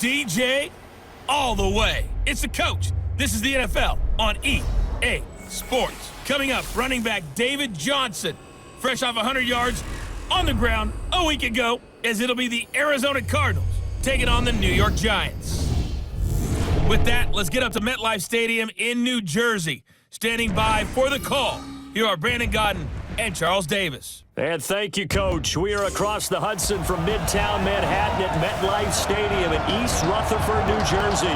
DJ all the way. It's the coach. This is the NFL on EA Sports. Coming up, running back David Johnson, fresh off 100 yards on the ground a week ago, as it'll be the Arizona Cardinals taking on the New York Giants. With that, let's get up to MetLife Stadium in New Jersey. Standing by for the call, here are Brandon Godden and Charles Davis. And thank you, Coach. We are across the Hudson from Midtown Manhattan at MetLife Stadium in East Rutherford, New Jersey.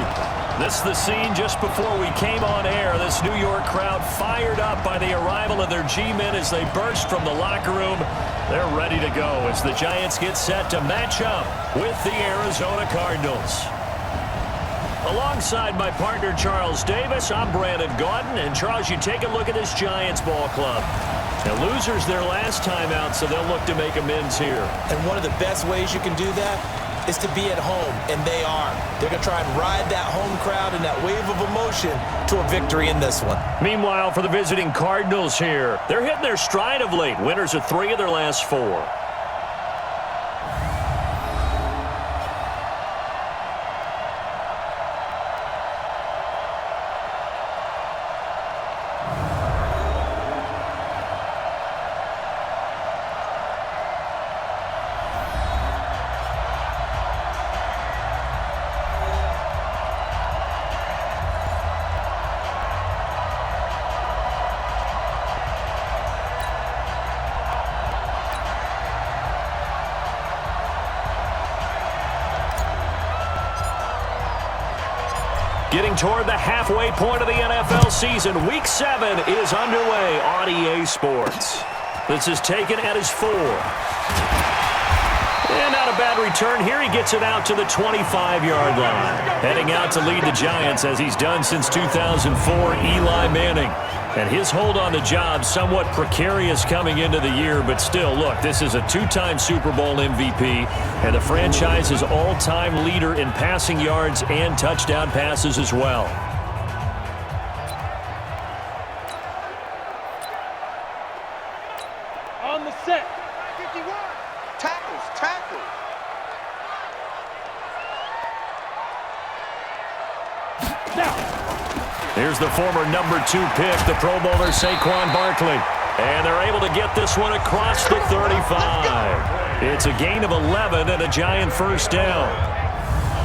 This is the scene just before we came on air. This New York crowd fired up by the arrival of their G-men as they burst from the locker room. They're ready to go as the Giants get set to match up with the Arizona Cardinals. Alongside my partner, Charles Davis, I'm Brandon Gaudin. And, Charles, you take a look at this Giants ball club. The losers their last time out, so they'll look to make amends here. And one of the best ways you can do that is to be at home, and they are. They're going to try and ride that home crowd and that wave of emotion to a victory in this one. Meanwhile, for the visiting Cardinals here, they're hitting their stride of late. Winners of 3 of their last 4. Getting toward the halfway point of the NFL season, Week 7 is underway on EA Sports. This is taken at his 4. And not a bad return here. He gets it out to the 25-yard line. Heading out to lead the Giants, as he's done since 2004, Eli Manning. And his hold on the job somewhat precarious coming into the year, but still, look, this is a 2-time Super Bowl MVP and the franchise's all-time leader in passing yards and touchdown passes as well. On the set. 51. Tackles. Now. Here's the former number 2 pick, the Pro Bowler Saquon Barkley. And they're able to get this one across the 35. It's a gain of 11 and a Giant first down.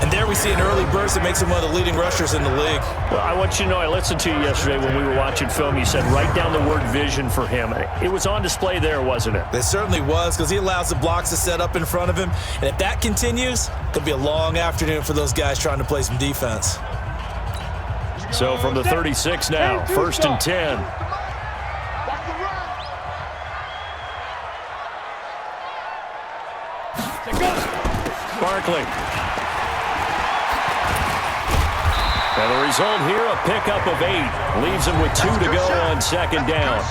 And there we see an early burst that makes him one of the leading rushers in the league. Well, I want you to know, I listened to you yesterday when we were watching film. You said write down the word vision for him. It was on display there, wasn't it? It certainly was, because he allows the blocks to set up in front of him. And if that continues, it could be a long afternoon for those guys trying to play some defense. So from the 36 now, 1st and 10. Barkley. And the result here, a pickup of 8. Leaves him with 2 to go on 2nd down.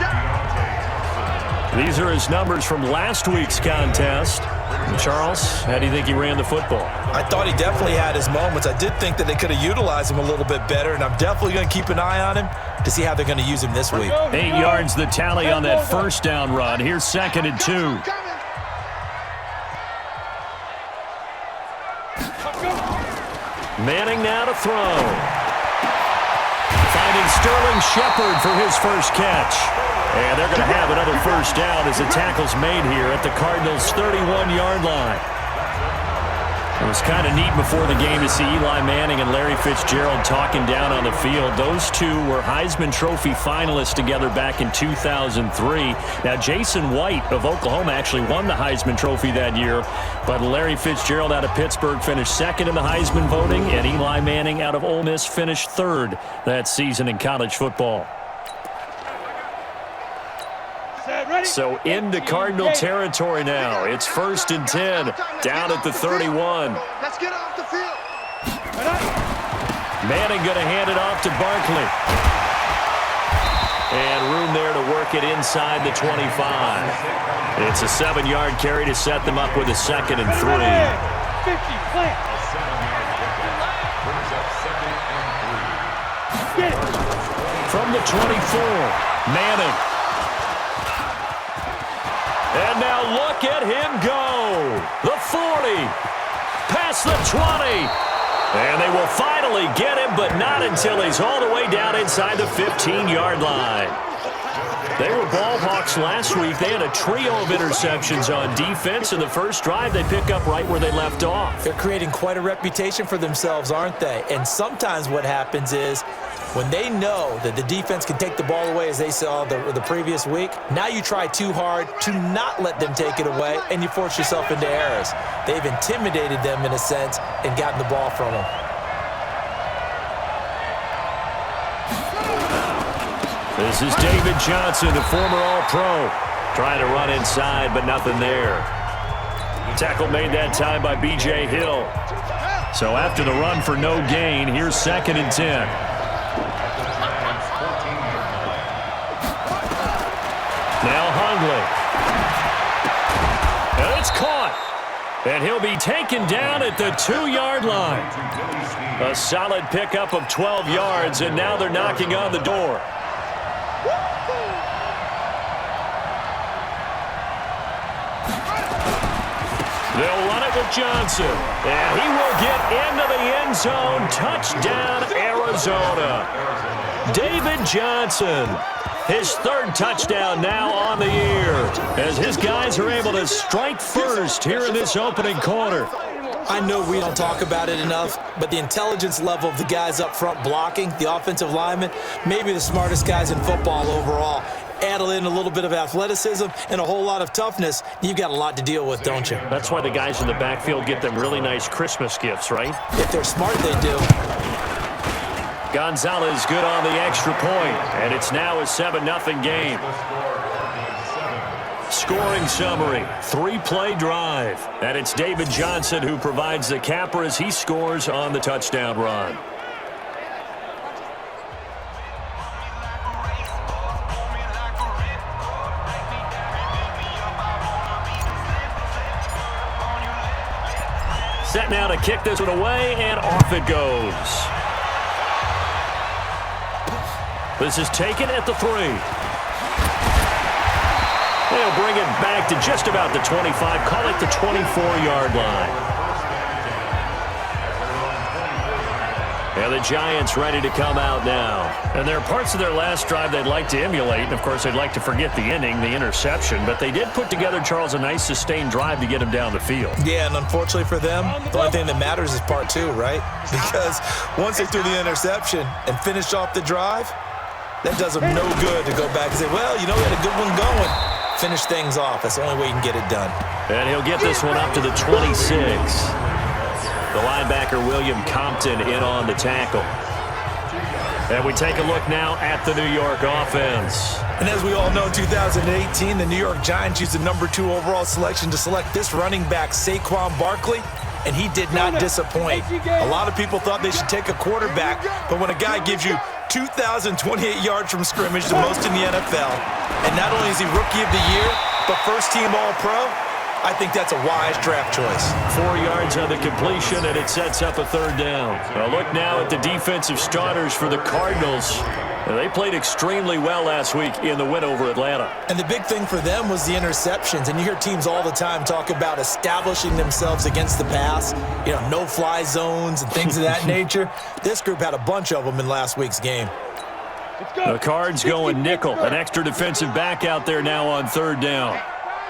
These are his numbers from last week's contest. And Charles, how do you think he ran the football? I thought he definitely had his moments. I did think that they could have utilized him a little bit better, and I'm definitely going to keep an eye on him to see how they're going to use him this week. 8 yards the tally on that first down run. Here's 2nd and 2. Manning now to throw. Finding Sterling Shepard for his first catch. And they're going to have another first down as the tackle's made here at the Cardinals' 31-yard line. It was kind of neat before the game to see Eli Manning and Larry Fitzgerald talking down on the field. Those two were Heisman Trophy finalists together back in 2003. Now, Jason White of Oklahoma actually won the Heisman Trophy that year, but Larry Fitzgerald out of Pittsburgh finished 2nd in the Heisman voting, and Eli Manning out of Ole Miss finished 3rd that season in college football. So into Cardinal territory now. It's 1st and 10, down at the 31. Let's get off the field. Manning going to hand it off to Barkley. And room there to work it inside the 25. It's a 7-yard carry to set them up with a 2nd and 3. 50, plant. From the 24, Manning. And now look at him go. The 40, past the 20, And they will finally get him, but not until he's all the way down inside the 15-yard line. They were ball hawks last week. They had a trio of interceptions on defense, and the first drive they pick up right where they left off. They're creating quite a reputation for themselves, aren't they? And sometimes what happens is when they know that the defense can take the ball away, as they saw the previous week, now you try too hard to not let them take it away, and you force yourself into errors. They've intimidated them in a sense and gotten the ball from them. This is David Johnson, the former All-Pro, trying to run inside, but nothing there. Tackle made that time by B.J. Hill. So after the run for no gain, here's 2nd and 10. Now Hungley. And it's caught. And he'll be taken down at the 2-yard line. A solid pickup of 12 yards, and now they're knocking on the door. They'll run it with Johnson, and he will get into the end zone. Touchdown, Arizona. David Johnson, his 3rd touchdown now on the year, as his guys are able to strike first here in this opening quarter. I know we don't talk about it enough, but the intelligence level of the guys up front blocking, the offensive linemen, maybe the smartest guys in football overall. Add in a little bit of athleticism and a whole lot of toughness, you've got a lot to deal with, don't you? That's why the guys in the backfield get them really nice Christmas gifts, right? If they're smart, they do. Gonzalez good on the extra point, and it's now a 7-0 game. Scoring summary, 3-play drive, and it's David Johnson who provides the capper as he scores on the touchdown run. Set now to kick this one away, and off it goes. This is taken at the 3. They'll bring it back to just about the 25, call it the 24-yard line. And the Giants ready to come out now. And there are parts of their last drive they'd like to emulate. And, of course, they'd like to forget the inning, the interception. But they did put together, Charles, a nice sustained drive to get him down the field. Yeah, and unfortunately for them, the only thing that matters is part 2, right? Because once they threw the interception and finished off the drive, that does them no good to go back and say, well, you know, we had a good one going. Finish things off. That's the only way you can get it done. And he'll get this one up to the 26. The linebacker, William Compton, in on the tackle. And we take a look now at the New York offense. And as we all know, 2018, the New York Giants used the number 2 overall selection to select this running back, Saquon Barkley, and he did not disappoint. A lot of people thought they should take a quarterback, but when a guy gives you 2,028 yards from scrimmage, the most in the NFL, and not only is he Rookie of the Year, but first-team All-Pro, I think that's a wise draft choice. 4 yards on the completion, and it sets up a 3rd down. A look now at the defensive starters for the Cardinals. They played extremely well last week in the win over Atlanta. And the big thing for them was the interceptions. And you hear teams all the time talk about establishing themselves against the pass, you know, no-fly zones and things of that nature. This group had a bunch of them in last week's game. The Cards going nickel. An extra defensive back out there now on 3rd down.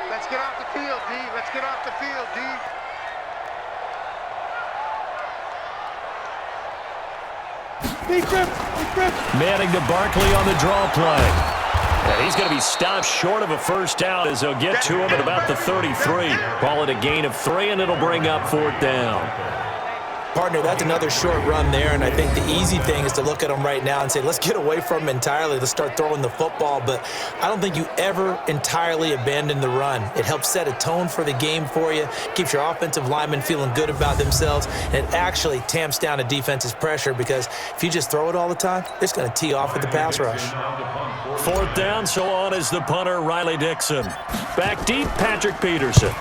Let's get off the field, D. Let's get off the field, D. Manning to Barkley on the draw play. And he's going to be stopped short of a first down as they'll get to him at about the 33. Call it a gain of 3, and it'll bring up 4th down. Partner, that's another short run there, and I think the easy thing is to look at them right now and say, let's get away from them entirely. Let's start throwing the football, but I don't think you ever entirely abandon the run. It helps set a tone for the game for you, keeps your offensive linemen feeling good about themselves, and it actually tamps down a defense's pressure because if you just throw it all the time, it's going to tee off with the pass rush. 4th down, so on is the punter, Riley Dixon. Back deep, Patrick Peterson.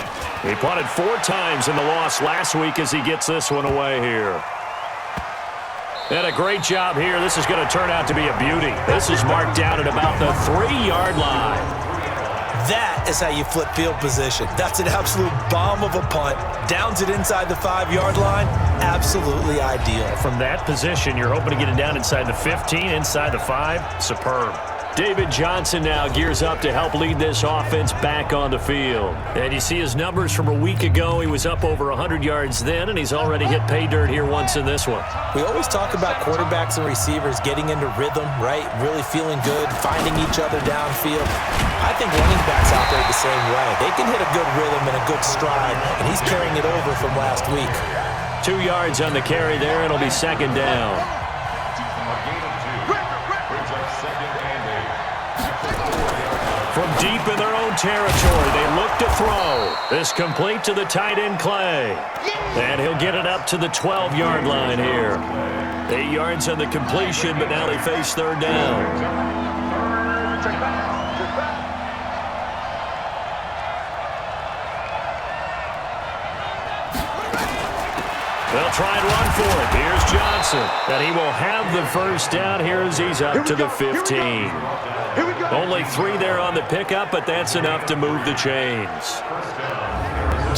He punted 4 times in the loss last week as he gets this one away here. And a great job here. This is going to turn out to be a beauty. This is marked down at about the 3-yard line. That is how you flip field position. That's an absolute bomb of a punt. Downs it inside the 5-yard line. Absolutely ideal. From that position, you're hoping to get it down inside the 15, inside the 5. Superb. David Johnson now gears up to help lead this offense back on the field. And you see his numbers from a week ago. He was up over 100 yards then, and he's already hit pay dirt here once in this one. We always talk about quarterbacks and receivers getting into rhythm, right? Really feeling good, finding each other downfield. I think running backs operate the same way. They can hit a good rhythm and a good stride, and he's carrying it over from last week. 2 yards on the carry there. It'll be second down. From deep in their own territory, they look to throw. This complete to the tight end, Clay. And he'll get it up to the 12-yard line here. 8 yards on the completion, but now they face third down. They'll try and run for it. Here's Johnson. And he will have the first down here as he's up to the 15. Only 3 there on the pickup, but that's enough to move the chains.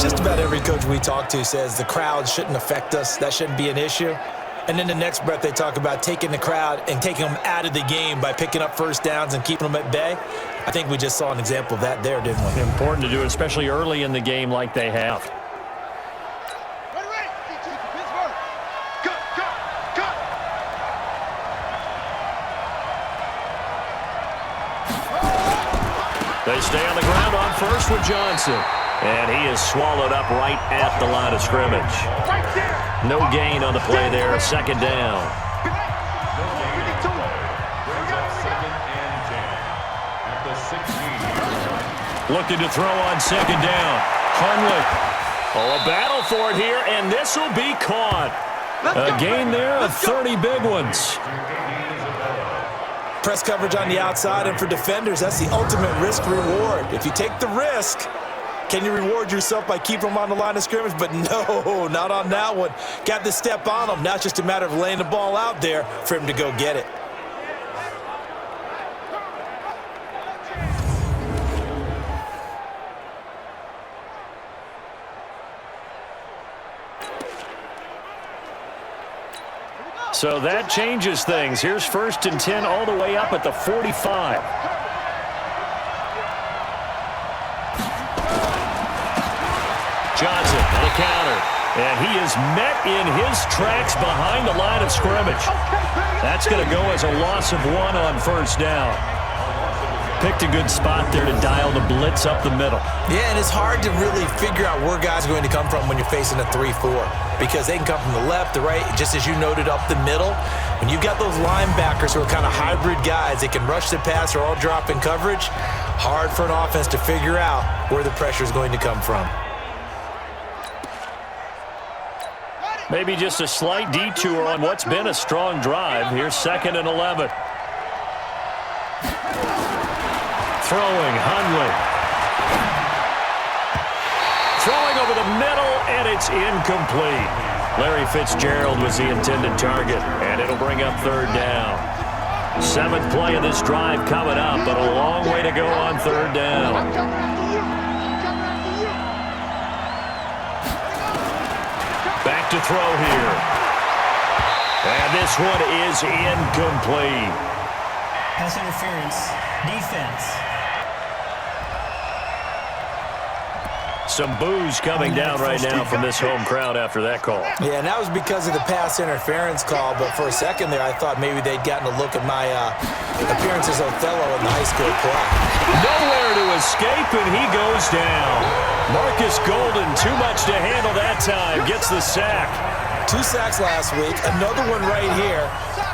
Just about every coach we talk to says the crowd shouldn't affect us. That shouldn't be an issue. And in the next breath, they talk about taking the crowd and taking them out of the game by picking up first downs and keeping them at bay. I think we just saw an example of that there, didn't we? Important to do it, especially early in the game like they have. They stay on the ground on first with Johnson. And he is swallowed up right at the line of scrimmage. No gain on the play there, second down. Looking to throw on second down. Hundley. Oh, a battle for it here, and this will be caught. A gain there of 30 big ones. Press coverage on the outside, and for defenders, that's the ultimate risk-reward. If you take the risk, can you reward yourself by keeping them on the line of scrimmage? But no, not on that one. Got the step on them. Now it's just a matter of laying the ball out there for him to go get it. So that changes things. Here's first and 10 all the way up at the 45. Johnson on the counter. And he is met in his tracks behind the line of scrimmage. That's going to go as a loss of 1 on first down. Picked a good spot there to dial the blitz up the middle. Yeah, and it's hard to really figure out where guys are going to come from when you're facing a 3-4 because they can come from the left, the right, just as you noted, up the middle. When you've got those linebackers who are kind of hybrid guys, they can rush the pass or all drop in coverage, hard for an offense to figure out where the pressure is going to come from. Maybe just a slight detour on what's been a strong drive. Here's second and 11. Throwing, Hundley. Throwing over the middle, and it's incomplete. Larry Fitzgerald was the intended target, and it'll bring up third down. 7th play of this drive coming up, but a long way to go on third down. Back to throw here. And this one is incomplete. Pass interference, defense. Some boos coming down right now from this home crowd after that call. Yeah, and that was because of the pass interference call, but for a second there, I thought maybe they'd gotten a look at my appearance as Othello in the high school play. Nowhere to escape, and he goes down. Marcus Golden, too much to handle that time, gets the sack. 2 sacks last week, another one right here.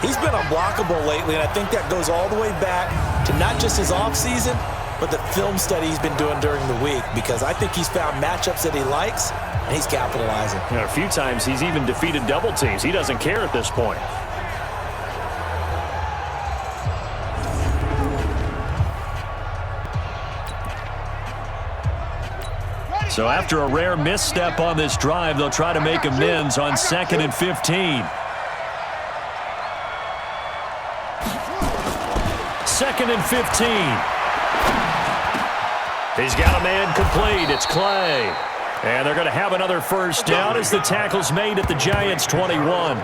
He's been unblockable lately, and I think that goes all the way back to not just his offseason, but the film study he's been doing during the week, because I think he's found matchups that he likes, and he's capitalizing. You know, a few times he's even defeated double teams. He doesn't care at this point. So after a rare misstep on this drive, they'll try to make amends on 2nd and 15. 2nd and 15. He's got a man complete. It's Clay. And they're going to have another first down as the tackle's made at the Giants' 21.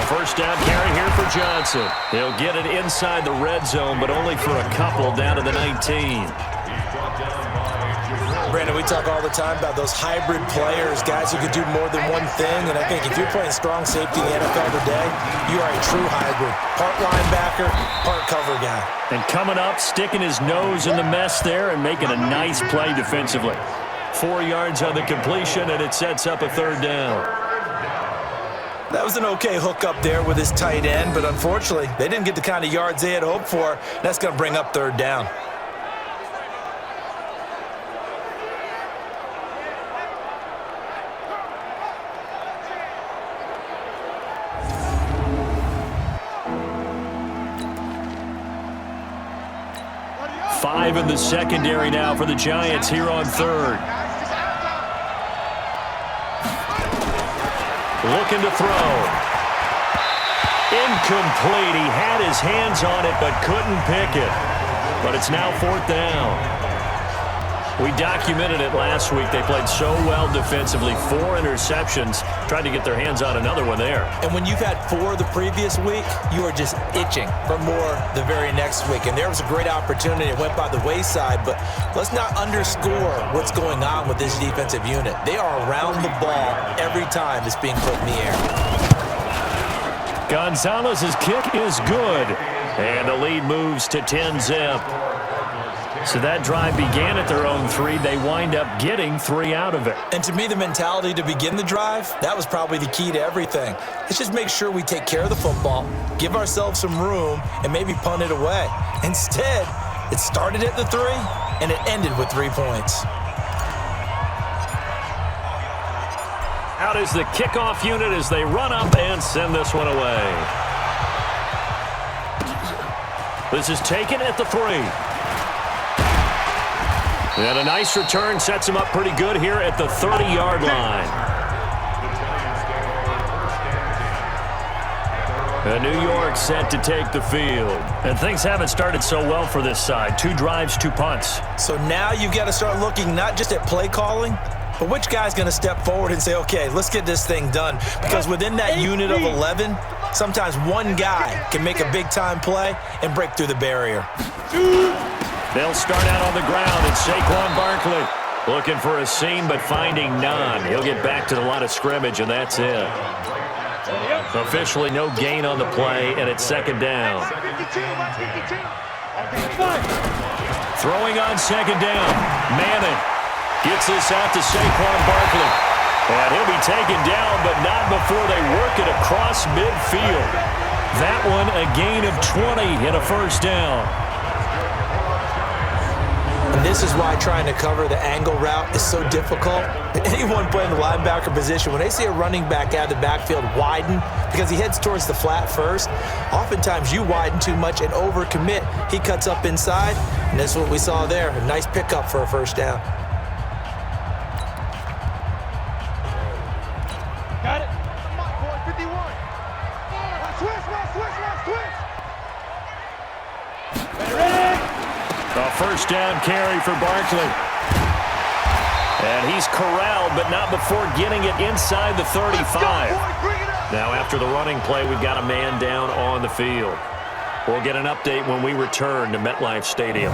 First down carry here for Johnson. He'll get it inside the red zone, but only for a couple down to the 19. Brandon, we talk all the time about those hybrid players, guys who could do more than one thing, and I think if you're playing strong safety in the NFL today, you are a true hybrid. Part linebacker, part cover guy. And coming up, sticking his nose in the mess there and making a nice play defensively. 4 yards on the completion, and it sets up a third down. That was an okay hookup there with his tight end, but unfortunately, they didn't get the kind of yards they had hoped for. That's going to bring up third down. Five in the secondary now for the Giants here on third. Looking to throw. Incomplete. He had his hands on it but couldn't pick it. But it's now fourth down. We documented it last week. They played so well defensively. 4 interceptions. Tried to get their hands on another one there. And when you've had 4 the previous week, you are just itching for more the very next week. And there was a great opportunity. It went by the wayside. But let's not underscore what's going on with this defensive unit. They are around the ball every time it's being put in the air. Gonzalez's kick is good. And the lead moves to 10-zip. So that drive began at their own 3. They wind up getting 3 out of it. And to me, the mentality to begin the drive, that was probably the key to everything. Let's just make sure we take care of the football, give ourselves some room, and maybe punt it away. Instead, it started at the 3, and it ended with 3 points. Out is the kickoff unit as they run up and send this one away. This is taken at the 3. And a nice return sets him up pretty good here at the 30-yard line. And New York set to take the field. And things haven't started so well for this side. 2 drives, 2 punts. So now you've got to start looking not just at play calling, but which guy's going to step forward and say, okay, let's get this thing done. Because within that unit of 11, sometimes one guy can make a big-time play and break through the barrier. They'll start out on the ground, and Saquon Barkley looking for a seam but finding none. He'll get back to the line of scrimmage, and that's it. Officially no gain on the play, and it's second down. Throwing on second down. Madden gets this out to Saquon Barkley. And he'll be taken down, but not before they work it across midfield. That one a gain of 20 and a first down. And this is why trying to cover the angle route is so difficult. Anyone playing the linebacker position, when they see a running back out of the backfield widen because he heads towards the flat first, oftentimes you widen too much and overcommit. He cuts up inside, and that's what we saw there. A nice pickup for a first down. Got it. 51. Switch. A first down carry for Barkley. And he's corralled, but not before getting it inside the 35. Now after the running play, we've got a man down on the field. We'll get an update when we return to MetLife Stadium.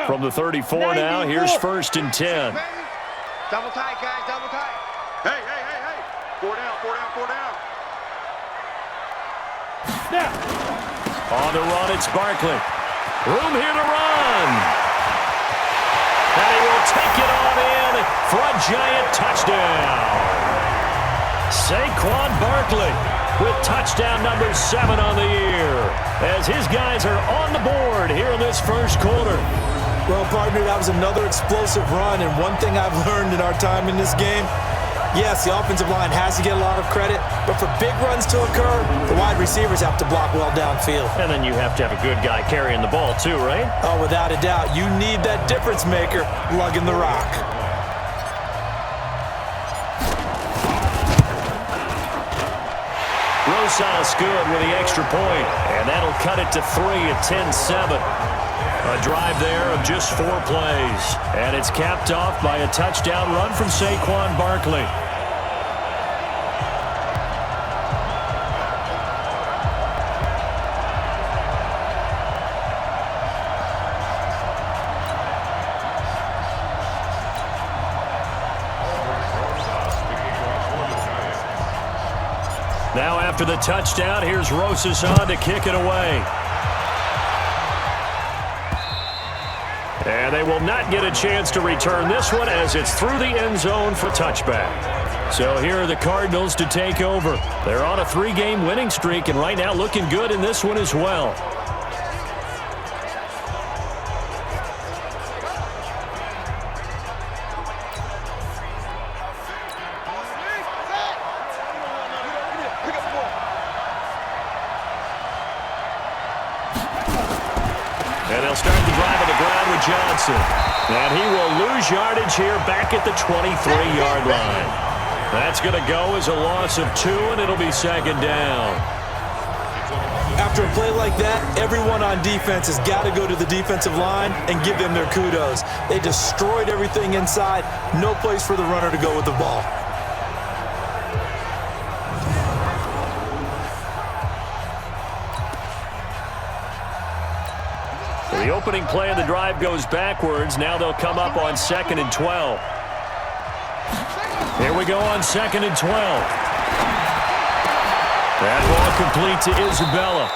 From the 34 now, here's 1st and 10. Double tight, guys, double tight. Hey. 4 down. Snap. On the run, it's Barkley. Room here to run. And he will take it on in for a giant touchdown. Saquon Barkley with touchdown number 7 on the year as his guys are on the board here in this first quarter. Well, partner, that was another explosive run, and one thing I've learned in our time in this game, yes, the offensive line has to get a lot of credit, but for big runs to occur, the wide receivers have to block well downfield. And then you have to have a good guy carrying the ball too, right? Oh, without a doubt. You need that difference maker lugging the rock. Rosas good with the extra point, and that'll cut it to 3 at 10-7. A drive there of just 4 plays, and it's capped off by a touchdown run from Saquon Barkley. Now after the touchdown, here's Rosas on to kick it away. And they will not get a chance to return this one as it's through the end zone for touchback. So here are the Cardinals to take over. They're on a 3-game winning streak and right now looking good in this one as well. And they'll start the drive on the ground with Johnson. And he will lose yardage here back at the 23-yard line. That's going to go as a loss of 2, and it'll be second down. After a play like that, everyone on defense has got to go to the defensive line and give them their kudos. They destroyed everything inside. No place for the runner to go with the ball. The opening play of the drive goes backwards. Now they'll come up on 2nd and 12. Here we go on 2nd and 12. That ball complete to Isabella.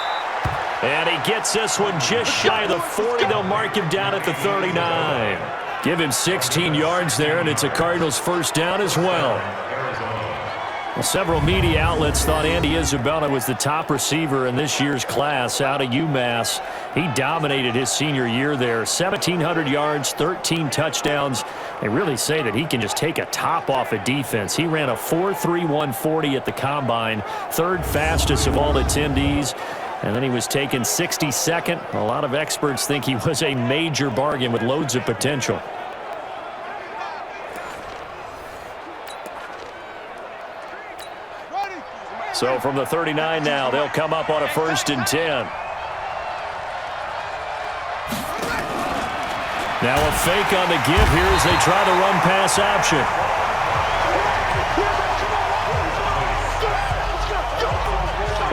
And he gets this one just shy of the 40. They'll mark him down at the 39. Give him 16 yards there, and it's a Cardinals first down as well. Well, several media outlets thought Andy Isabella was the top receiver in this year's class out of UMass. He dominated his senior year there. 1,700 yards, 13 touchdowns. They really say that he can just take a top off a defense. He ran a 4.31 40 at the Combine, 3rd fastest of all attendees. And then he was taken 62nd. A lot of experts think he was a major bargain with loads of potential. So from the 39 now, they'll come up on a 1st and 10. Now a fake on the give here as they try the run-pass option.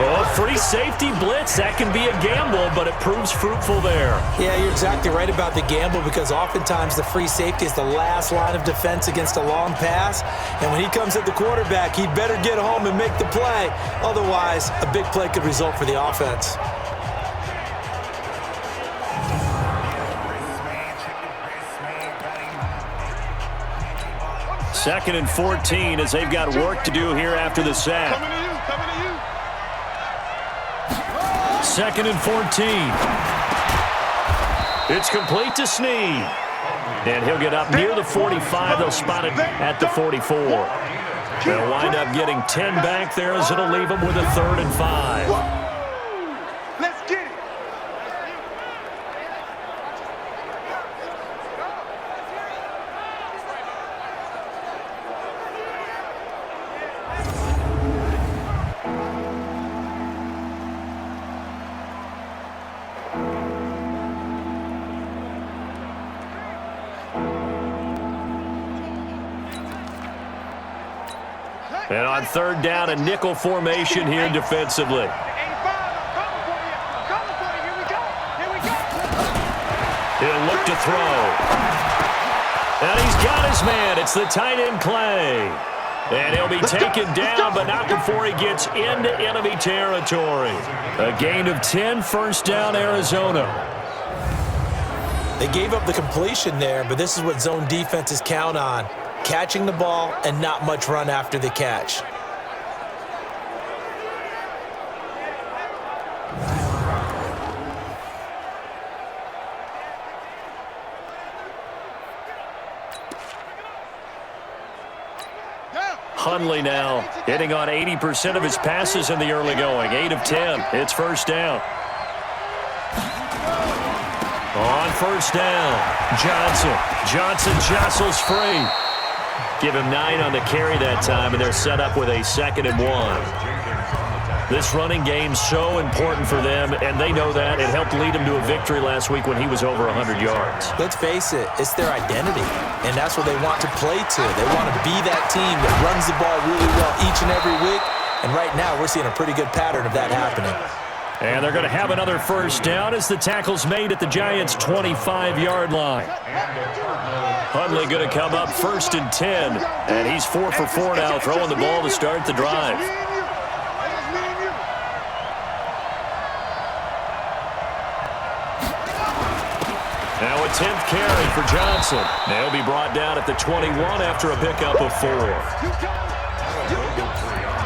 Oh, free safety blitz. That can be a gamble, but it proves fruitful there. Yeah, you're exactly right about the gamble because oftentimes the free safety is the last line of defense against a long pass. And when he comes at the quarterback, he'd better get home and make the play. Otherwise, a big play could result for the offense. Second and 14 as they've got work to do here after the sack. 2nd and 14. It's complete to Snead. And he'll get up near the 45. They'll spot it at the 44. They'll wind up getting 10 back there as it'll leave them with a 3rd and 5. Let's get it. And on 3rd down, a nickel formation here defensively. He'll look to throw. And he's got his man. It's the tight end, Clay. And he'll be taken down, but not before he gets into enemy territory. A gain of 10, first down, Arizona. They gave up the completion there, but this is what zone defenses count on. Catching the ball and not much run after the catch. Hundley now hitting on 80% of his passes in the early going. 8 of 10. It's first down. On first down, Johnson jostles free. Give him 9 on the carry that time, and they're set up with a 2nd and 1. This running game's so important for them, and they know that. It helped lead him to a victory last week when he was over 100 yards. Let's face it, it's their identity, and that's what they want to play to. They want to be that team that runs the ball really well each and every week, and right now we're seeing a pretty good pattern of that happening. And they're going to have another first down as the tackle's made at the Giants' 25-yard line. Hundley going to come up 1st and 10, and he's 4 for 4 now, throwing the ball to start the drive. Now a 10th carry for Johnson. They'll be brought down at the 21 after a pickup of 4.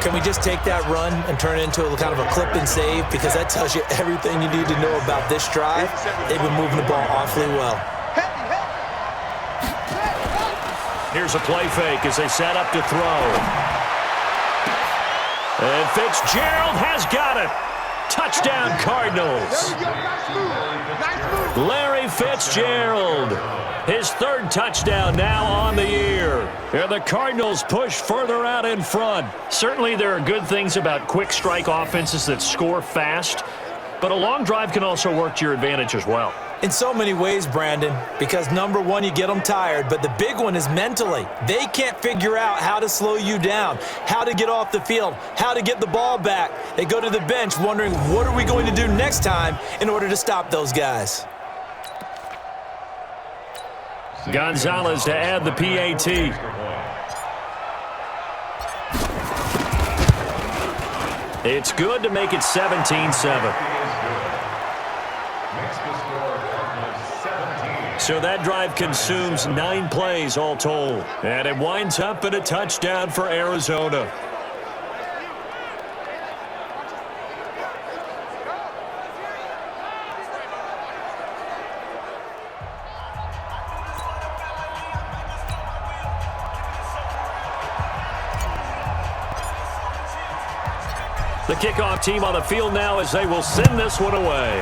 Can we just take that run and turn it into a kind of a clip and save? Because that tells you everything you need to know about this drive. They've been moving the ball awfully well. Here's a play fake as they set up to throw. And Fitzgerald has got it. Touchdown, Cardinals. Larry Fitzgerald. His 3rd touchdown now on the year. And the Cardinals push further out in front. Certainly there are good things about quick strike offenses that score fast, but a long drive can also work to your advantage as well. In so many ways, Brandon, because number one, you get them tired, but the big one is mentally. They can't figure out how to slow you down, how to get off the field, how to get the ball back. They go to the bench wondering, what are we going to do next time in order to stop those guys? Gonzalez to add the PAT. It's good to make it 17-7. So that drive consumes 9 plays all told. And it winds up in a touchdown for Arizona. The kickoff team on the field now as they will send this one away.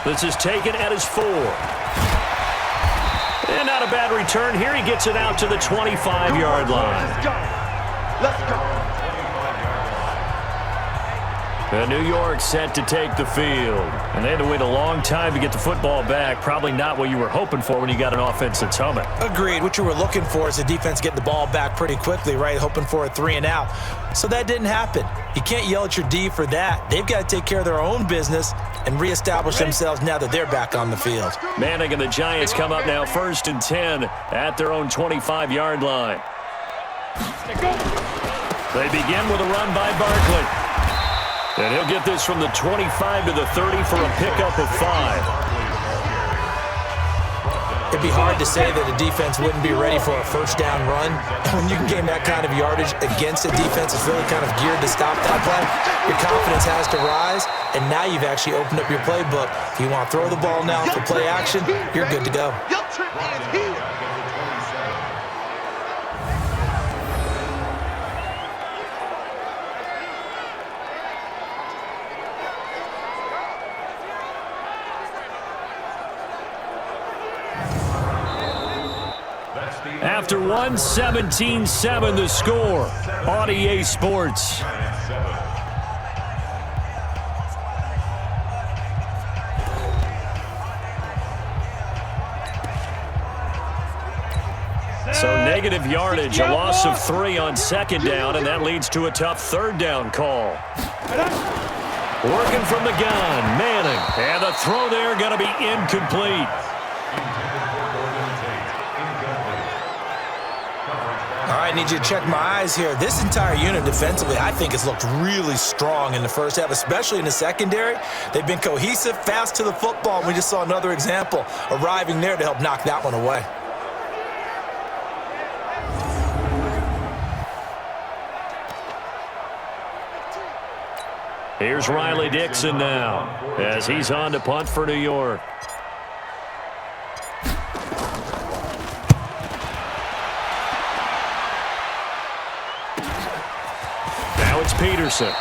This is taken at his 4. And not a bad return here. He gets it out to the 25-yard line. Let's go. And New York set to take the field. And they had to wait a long time to get the football back. Probably not what you were hoping for when you got an offense that's humming. Agreed. What you were looking for is the defense getting the ball back pretty quickly, right? Hoping for a 3 and out. So that didn't happen. You can't yell at your D for that. They've got to take care of their own business and reestablish themselves now that they're back on the field. Manning and the Giants come up now 1st and 10 at their own 25-yard line. They begin with a run by Barkley. And he'll get this from the 25 to the 30 for a pickup of 5. It'd be hard to say that a defense wouldn't be ready for a first down run. When you can gain that kind of yardage against a defense that's really kind of geared to stop that play, your confidence has to rise, and now you've actually opened up your playbook. If you want to throw the ball now for play action, you're good to go. Your trick is here. After 1:17-7 the score on EA Sports. So negative yardage, a loss of 3 on 2nd down, and that leads to a tough 3rd down call. Working from the gun, Manning, and the throw there going to be incomplete. I need you to check my eyes here. This entire unit defensively, I think, has looked really strong in the first half, especially in the secondary. They've been cohesive, fast to the football, and we just saw another example arriving there to help knock that one away. Here's Riley Dixon now as he's on to punt for New York. Now it's Peterson.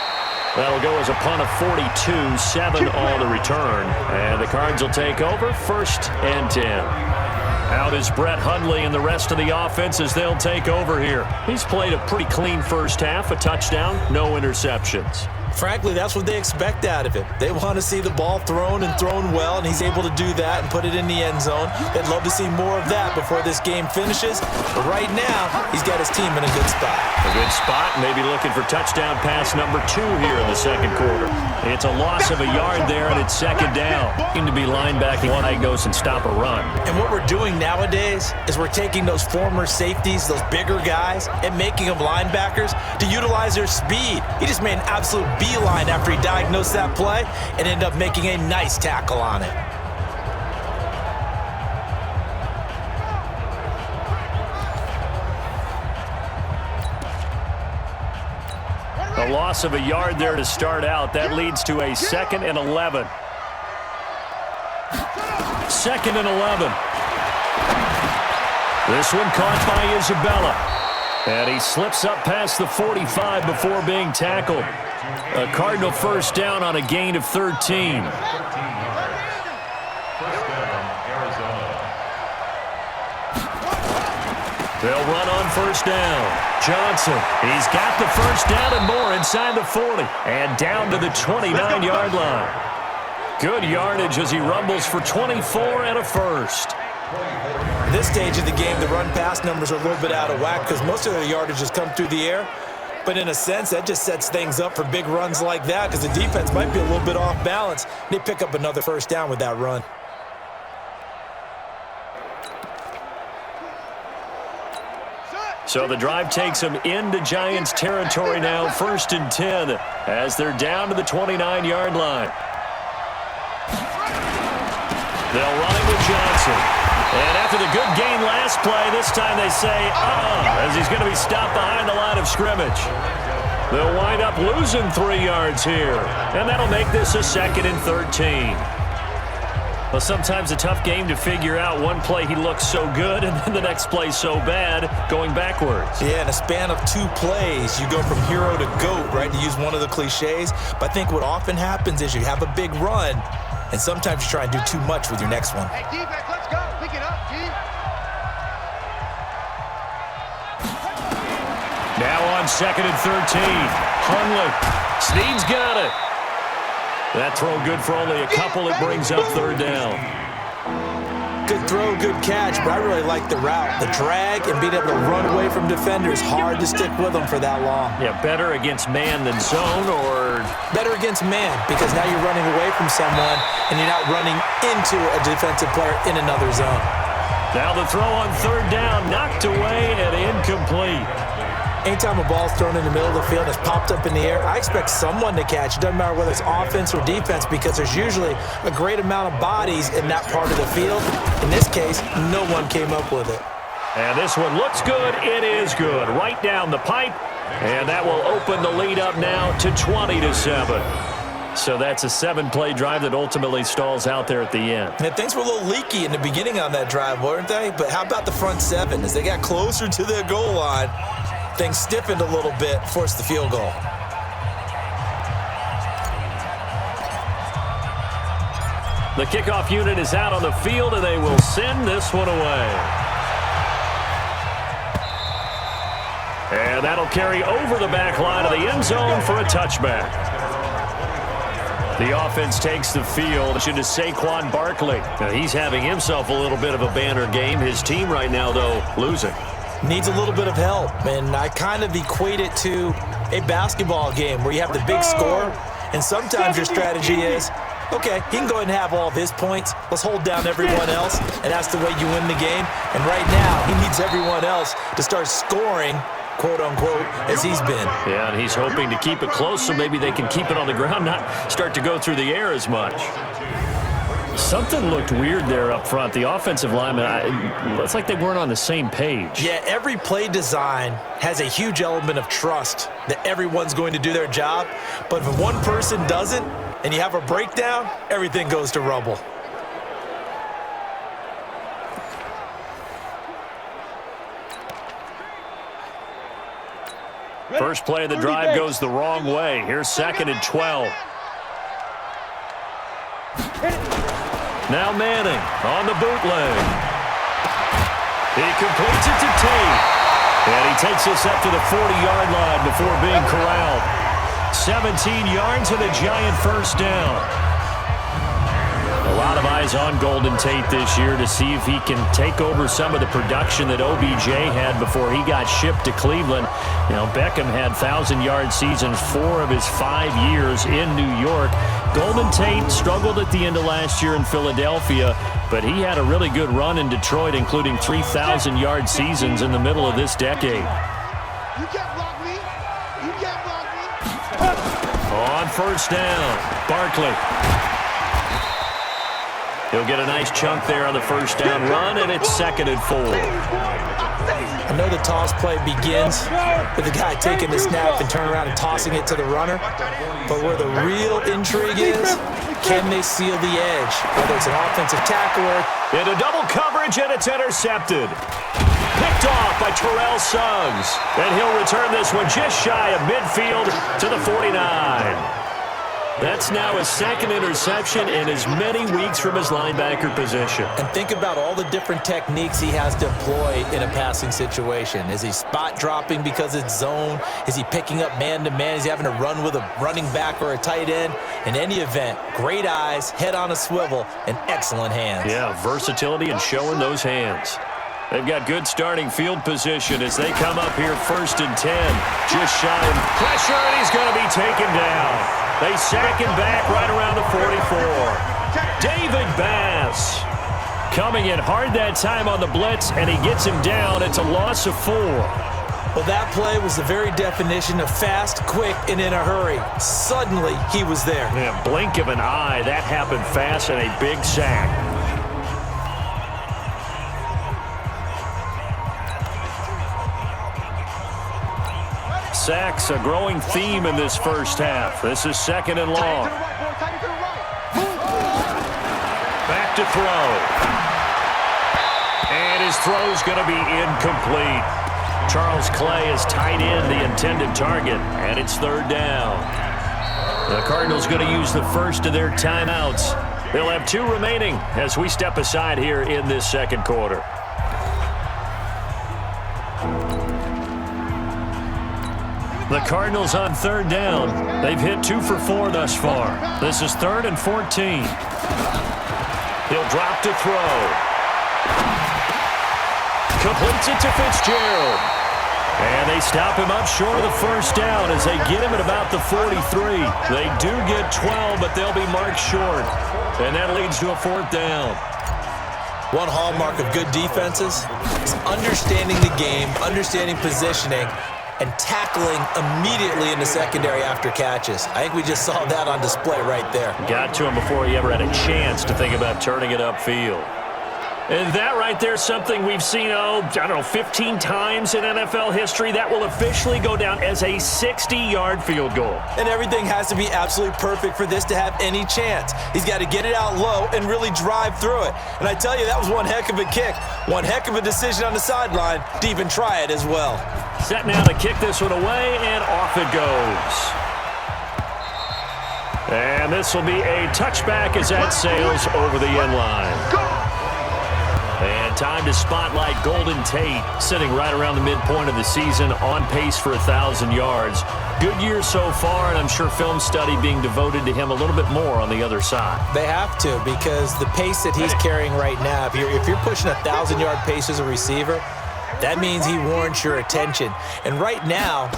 That'll go as a punt of 42, 7 on the return. And the Cards will take over, 1st and 10. Out is Brett Hundley and the rest of the offense as they'll take over here. He's played a pretty clean first half, a touchdown, no interceptions. Frankly, that's what they expect out of him. They want to see the ball thrown and thrown well, and he's able to do that and put it in the end zone. They'd love to see more of that before this game finishes. But right now, he's got his team in a good spot. A good spot, maybe looking for touchdown pass number 2 here in the second quarter. It's a loss of a yard there, and it's 2nd down. Seem to be linebacking, diagnose and stop a run. And what we're doing nowadays is we're taking those former safeties, those bigger guys, and making them linebackers to utilize their speed. He just made an absolute beeline after he diagnosed that play and ended up making a nice tackle on it. A loss of a yard there to start out. That leads to a 2nd and 11. 2nd and 11. This one caught by Isabella. And he slips up past the 45 before being tackled. A Cardinal first down on a gain of 13. They'll run on first down. Johnson, he's got the first down and more inside the 40. And down to the 29-yard line. Good yardage as he rumbles for 24 and a first. At this stage of the game, the run-pass numbers are a little bit out of whack because most of their yardage has come through the air. But in a sense, that just sets things up for big runs like that because the defense might be a little bit off balance. They pick up another first down with that run. So the drive takes them into Giants territory now, 1st and 10, as they're down to the 29-yard line. They'll run it with Johnson. And after the good gain last play, this time they say, as he's going to be stopped behind the line of scrimmage. They'll wind up losing 3 yards here. And that'll make this a 2nd and 13. Well, sometimes a tough game to figure out. One play he looks so good, and then the next play so bad, going backwards. Yeah, in a span of 2 plays, you go from hero to GOAT, right, to use one of the cliches. But I think what often happens is you have a big run, and sometimes you try and do too much with your next one. Hey, defense, let's go. Pick it up, G. Now on 2nd and 13. Hundley. Snead's got it. That throw good for only a couple. It brings up 3rd down. Good throw, good catch, but I really like the route. The drag and being able to run away from defenders, hard to stick with them for that long. Yeah, better against man than zone, or? Better against man, because now you're running away from someone and you're not running into a defensive player in another zone. Now the throw on 3rd down, knocked away and incomplete. Anytime a ball's thrown in the middle of the field and it's popped up in the air, I expect someone to catch. It doesn't matter whether it's offense or defense because there's usually a great amount of bodies in that part of the field. In this case, no one came up with it. And this one looks good. It is good. Right down the pipe. And that will open the lead up now to 20-7. So that's a 7-play drive that ultimately stalls out there at the end. And things were a little leaky in the beginning on that drive, weren't they? But how about the front 7? As they got closer to their goal line, things stiffened a little bit, forced the field goal. The kickoff unit is out on the field, and they will send this one away. And that'll carry over the back line of the end zone for a touchback. The offense takes the field. It is Saquon Barkley. Now, he's having himself a little bit of a banner game. His team right now, though, losing. Needs a little bit of help, and I kind of equate it to a basketball game where you have the big score, and sometimes your strategy is, okay, he can go ahead and have all of his points. Let's hold down everyone else, and that's the way you win the game. And right now, he needs everyone else to start scoring, quote-unquote, as he's been. Yeah, and he's hoping to keep it close so maybe they can keep it on the ground, not start to go through the air as much. Something looked weird there up front. The offensive linemen, it's like they weren't on the same page. Yeah, every play design has a huge element of trust that everyone's going to do their job. But if one person doesn't and you have a breakdown, everything goes to rubble. First play of the drive goes the wrong way. Here's 2nd and 12. Now Manning on the bootleg. He completes it to Tate. And he takes us up to the 40-yard line before being corralled. 17 yards and a giant first down. A lot of eyes on Golden Tate this year to see if he can take over some of the production that OBJ had before he got shipped to Cleveland. You know, Beckham had 1,000-yard seasons 4 of his 5 years in New York. Golden Tate struggled at the end of last year in Philadelphia, but he had a really good run in Detroit, including 3,000-yard seasons in the middle of this decade. You can't block me. You can't block me. On first down, Barkley. He'll get a nice chunk there on the first down run, and it's 2nd and 4. I know the toss play begins with the guy taking the snap and turning around and tossing it to the runner. But where the real intrigue is, can they seal the edge? Whether it's an offensive tackle or... Into double coverage, and it's intercepted. Picked off by Terrell Suggs. And he'll return this one just shy of midfield to the 49. That's now his 2nd interception in as many weeks from his linebacker position. And think about all the different techniques he has to employ in a passing situation. Is he spot dropping because it's zone? Is he picking up man-to-man? Is he having to run with a running back or a tight end? In any event, great eyes, head on a swivel, and excellent hands. Yeah, versatility and showing those hands. They've got good starting field position as they come up here 1st and 10. Just shy of pressure, and he's going to be taken down. They sack him back right around the 44. David Bass coming in hard that time on the blitz, and he gets him down. It's a loss of 4. Well, that play was the very definition of fast, quick, and in a hurry. Suddenly, he was there. Yeah, blink of an eye. That happened fast, and a big sack. Sacks, a growing theme in this first half. This is 2nd and long. Back to throw. And his throw's going to be incomplete. Charles Clay is tight end, the intended target, and it's 3rd down. The Cardinals going to use the first of their timeouts. They'll have 2 remaining as we step aside here in this 2nd quarter. The Cardinals on 3rd down. They've hit 2 for 4 thus far. This is 3rd and 14. He'll drop to throw. Completes it to Fitzgerald. And they stop him up short of the first down as they get him at about the 43. They do get 12, but they'll be marked short. And that leads to a 4th down. One hallmark of good defenses is understanding the game, understanding positioning, and tackling immediately in the secondary after catches. I think we just saw that on display right there. Got to him before he ever had a chance to think about turning it upfield. And that right there is something we've seen, 15 times in NFL history. That will officially go down as a 60-yard field goal. And everything has to be absolutely perfect for this to have any chance. He's got to get it out low and really drive through it. And I tell you, that was one heck of a kick. One heck of a decision on the sideline to even try it as well. Set now to kick this one away, and off it goes. And this will be a touchback as that sails over the end line. And time to spotlight Golden Tate, sitting right around the midpoint of the season, on pace for 1,000 yards. Good year so far, and I'm sure film study being devoted to him a little bit more on the other side. They have to, because the pace that he's carrying right now, if you're pushing 1,000-yard pace as a receiver, That means he warrants your attention. And right now,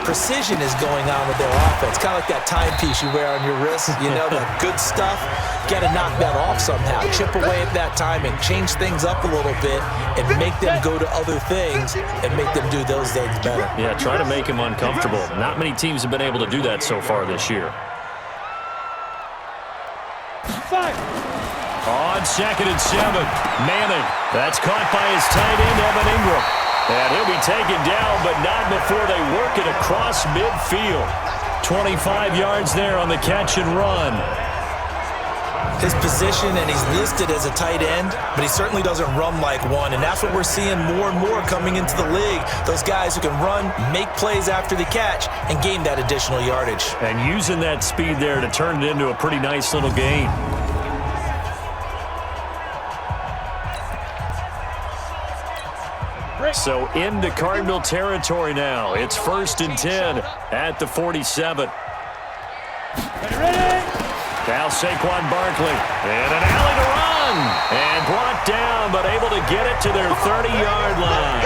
precision is going on with their offense. Kind of like that timepiece you wear on your wrist. You know, the good stuff. Got to knock that off somehow. Chip away at that timing. Change things up a little bit and make them go to other things and make them do those things better. Yeah, try to make him uncomfortable. Not many teams have been able to do that so far this year. On 2nd and 7, Manning. That's caught by his tight end, Evan Ingram. And he'll be taken down, but not before they work it across midfield. 25 yards there on the catch and run. His position, and he's listed as a tight end, but he certainly doesn't run like one, and that's what we're seeing more and more coming into the league. Those guys who can run, make plays after the catch, and gain that additional yardage. And using that speed there to turn it into a pretty nice little gain. So into Cardinal territory now. It's 1st and 10 at the 47. Now Saquon Barkley. And an alley to run. And brought down, but able to get it to their 30-yard line.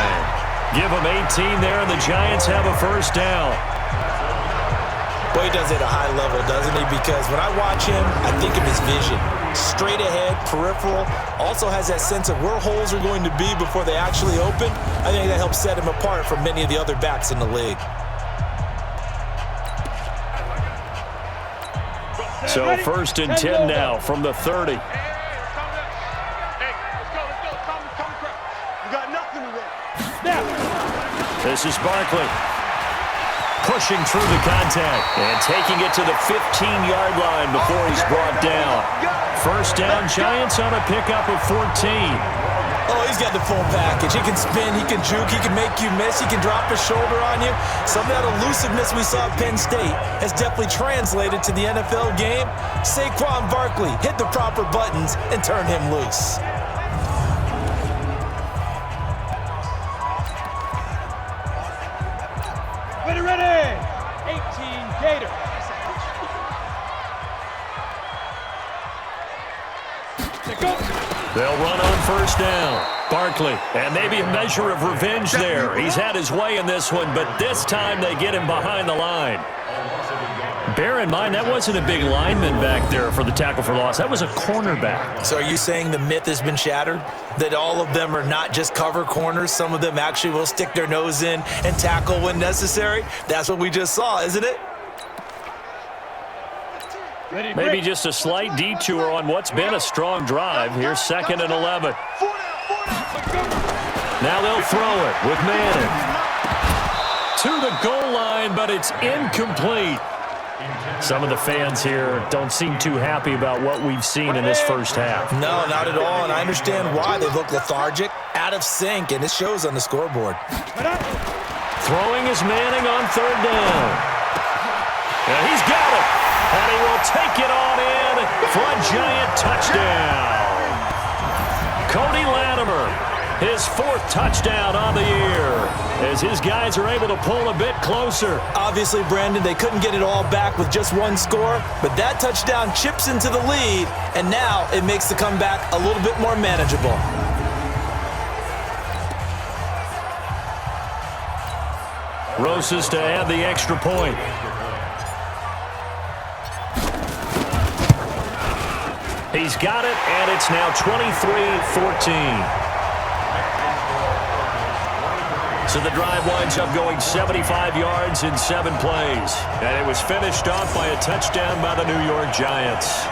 Give them 18 there, and the Giants have a first down. Boy, he does it at a high level, doesn't he? Because when I watch him, I think of his vision. Straight ahead, peripheral. Also has that sense of where holes are going to be before they actually open. I think that helps set him apart from many of the other backs in the league. So 1st and 10 now from the 30. Hey, let's go. Come. We got nothing to win. This is Barkley. Pushing through the contact and taking it to the 15-yard line before he's brought down. First down, Giants on a pickup of 14. Oh, he's got the full package. He can spin, he can juke, he can make you miss, he can drop his shoulder on you. Some of that elusiveness we saw at Penn State has definitely translated to the NFL game. Saquon Barkley hit the proper buttons and turn him loose. Ready. 18 Gator. They'll run on first down. Barkley, and maybe a measure of revenge there. He's had his way in this one, but this time they get him behind the line. Bear in mind, that wasn't a big lineman back there for the tackle for loss. That was a cornerback. So are you saying the myth has been shattered? That all of them are not just cover corners? Some of them actually will stick their nose in and tackle when necessary? That's what we just saw, isn't it? Maybe just a slight detour on what's been a strong drive. Here's 2nd and 11. Now they'll throw it with Madden. To the goal line, but it's incomplete. Some of the fans here don't seem too happy about what we've seen in this first half. No, not at all, and I understand why. They look lethargic, out of sync, and it shows on the scoreboard. Throwing is Manning on 3rd down. And he's got it. And he will take it on in for a Giant touchdown. Cody Latimer, his 4th touchdown on the year, as his guys are able to pull a bit closer. Obviously, Brandon, they couldn't get it all back with just one score, but that touchdown chips into the lead, and now it makes the comeback a little bit more manageable. Rosas to add the extra point. He's got it, and it's now 23-14. So the drive winds up going 75 yards in 7 plays. And it was finished off by a touchdown by the New York Giants.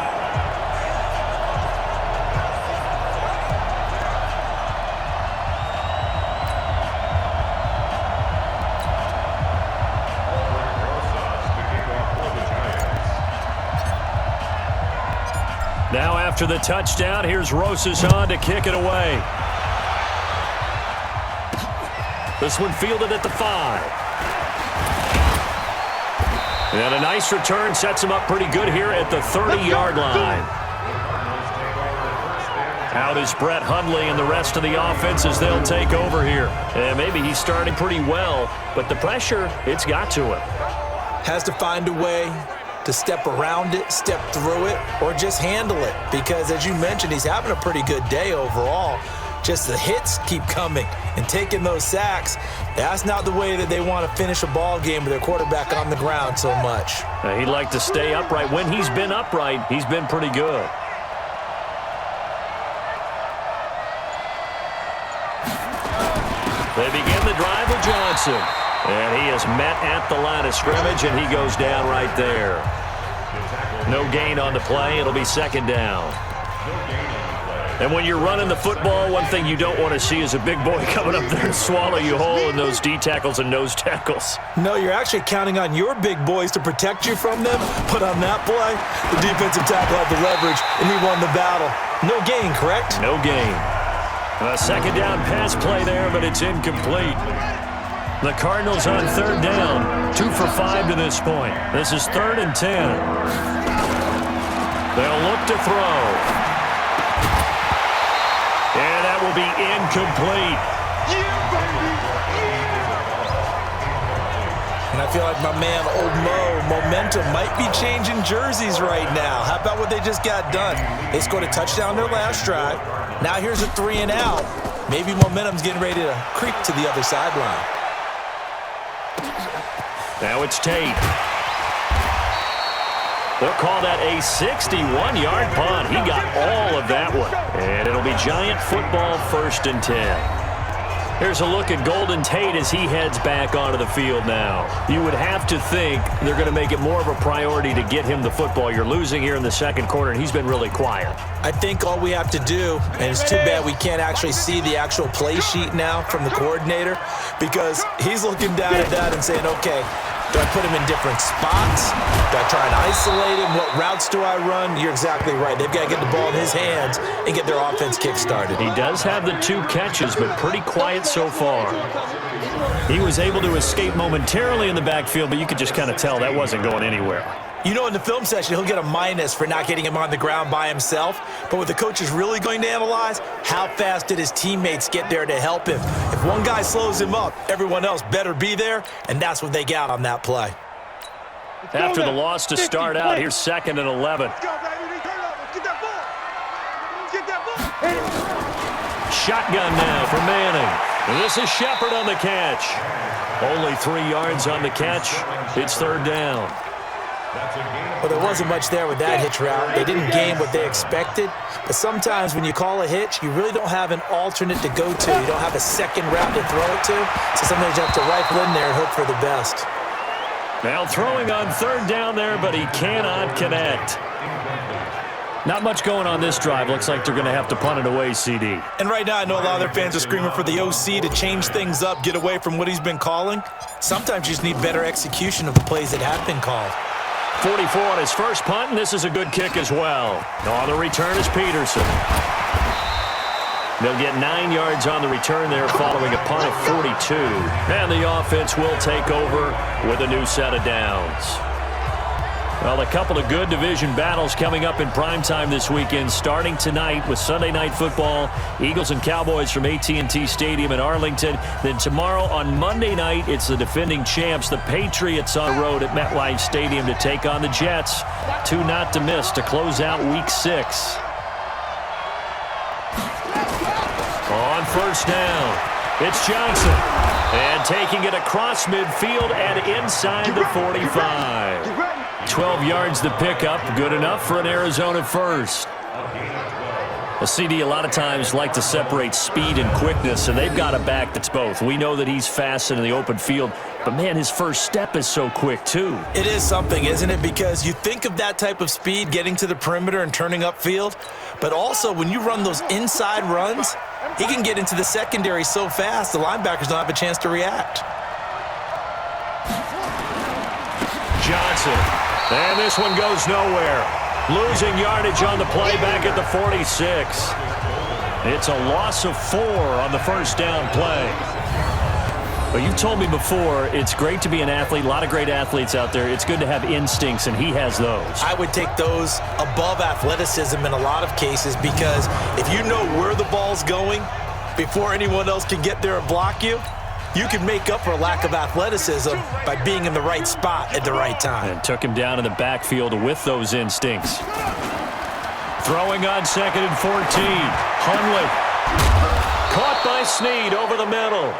Now after the touchdown, here's Rosas on to kick it away. This one fielded at the 5. And a nice return sets him up pretty good here at the 30-yard line. Out is Brett Hundley and the rest of the offense as they'll take over here. And maybe he's starting pretty well, but the pressure, it's got to him. Has to find a way to step around it, step through it, or just handle it. Because as you mentioned, he's having a pretty good day overall. Just the hits keep coming and taking those sacks. That's not the way that they want to finish a ball game with their quarterback on the ground so much. He'd like to stay upright. When he's been upright, he's been pretty good. They begin the drive with Johnson. And he is met at the line of scrimmage, and he goes down right there. No gain on the play. It'll be second down. And when you're running the football, one thing you don't want to see is a big boy coming up there and swallow you whole in those D tackles and nose tackles. No, you're actually counting on your big boys to protect you from them. But on that play, the defensive tackle had the leverage, and he won the battle. No gain, correct? No gain. A second down pass play there, but it's incomplete. The Cardinals on third down, 2 for 5 to this point. This is 3rd and 10. They'll look to throw. And that will be incomplete. And I feel like my man, Old Mo, momentum might be changing jerseys right now. How about what they just got done? They scored a touchdown their last drive. Now here's a 3 and out. Maybe momentum's getting ready to creep to the other sideline. Now it's Tate. They'll call that a 61-yard punt. He got all of that one. And it'll be Giant football, 1st and 10. Here's a look at Golden Tate as he heads back onto the field now. You would have to think they're going to make it more of a priority to get him the football. You're losing here in the second quarter, and he's been really quiet. I think all we have to do, and it's too bad we can't actually see the actual play sheet now from the coordinator, because he's looking down at that and saying, okay, do I put him in different spots? Do I try and isolate him? What routes do I run? You're exactly right. They've got to get the ball in his hands and get their offense kick-started. He does have the 2 catches, but pretty quiet so far. He was able to escape momentarily in the backfield, but you could just kind of tell that wasn't going anywhere. You know, in the film session, he'll get a minus for not getting him on the ground by himself. But what the coach is really going to analyze, how fast did his teammates get there to help him? If one guy slows him up, everyone else better be there, and that's what they got on that play. After the loss to start out, here's 2nd and 11. Shotgun now for Manning. And this is Shepard on the catch. Only 3 yards on the catch. It's 3rd down. Well, there wasn't much there with that hitch route. They didn't gain what they expected. But sometimes when you call a hitch, you really don't have an alternate to go to. You don't have a second route to throw it to. So sometimes you have to rifle in there and hope for the best. Now throwing on 3rd down there, but he cannot connect. Not much going on this drive. Looks like they're going to have to punt it away, CD. And right now I know a lot of their fans are screaming for the OC to change things up, get away from what he's been calling. Sometimes you just need better execution of the plays that have been called. 44 on his first punt, and this is a good kick as well. On the return is Peterson. They'll get 9 yards on the return there following a punt of 42. And the offense will take over with a new set of downs. Well, a couple of good division battles coming up in primetime this weekend, starting tonight with Sunday Night Football, Eagles and Cowboys from AT&T Stadium in Arlington. Then tomorrow on Monday night, it's the defending champs, the Patriots, on the road at MetLife Stadium to take on the Jets. 2 not to miss to close out Week 6. On 1st down, it's Johnson. And taking it across midfield and inside the 45. 12 yards to pick up, good enough for an Arizona first. A CD a lot of times like to separate speed and quickness, and they've got a back that's both. We know that he's fast in the open field, but man, his first step is so quick too. It is something, isn't it? Because you think of that type of speed getting to the perimeter and turning upfield, but also when you run those inside runs, he can get into the secondary so fast the linebackers don't have a chance to react. Johnson. And this one goes nowhere. Losing yardage on the play back at the 46. It's a loss of 4 on the 1st down play. But you told me before, it's great to be an athlete. A lot of great athletes out there. It's good to have instincts, and he has those. I would take those above athleticism in a lot of cases, because if you know where the ball's going before anyone else can get there and block you, you can make up for a lack of athleticism by being in the right spot at the right time. And took him down in the backfield with those instincts. Throwing on 2nd and 14. Hundley. Caught by Snead over the middle.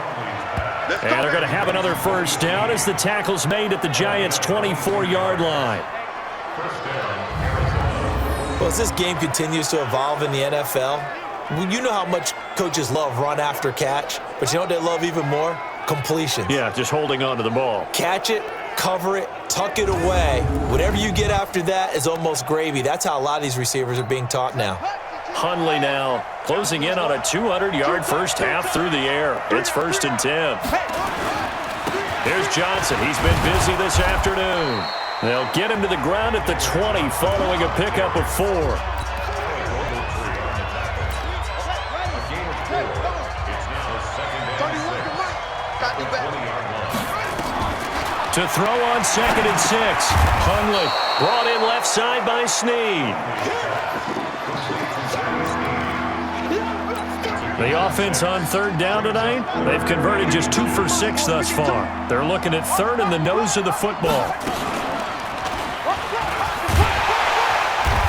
And they're going to have another first down as the tackle's made at the Giants' 24-yard line. Well, as this game continues to evolve in the NFL, you know how much coaches love run after catch, but you know what they love even more? Completions. Yeah, just holding on to the ball. Catch it, cover it, tuck it away. Whatever you get after that is almost gravy. That's how a lot of these receivers are being taught now. Hundley now closing in on a 200-yard first half through the air. It's 1st and 10. Here's Johnson. He's been busy this afternoon. They'll get him to the ground at the 20 following a pickup of 4. To throw on 2nd and 6. Hundley brought in left side by Snead. The offense on 3rd down tonight, they've converted just 2 for 6 thus far. They're looking at 3rd in the nose of the football.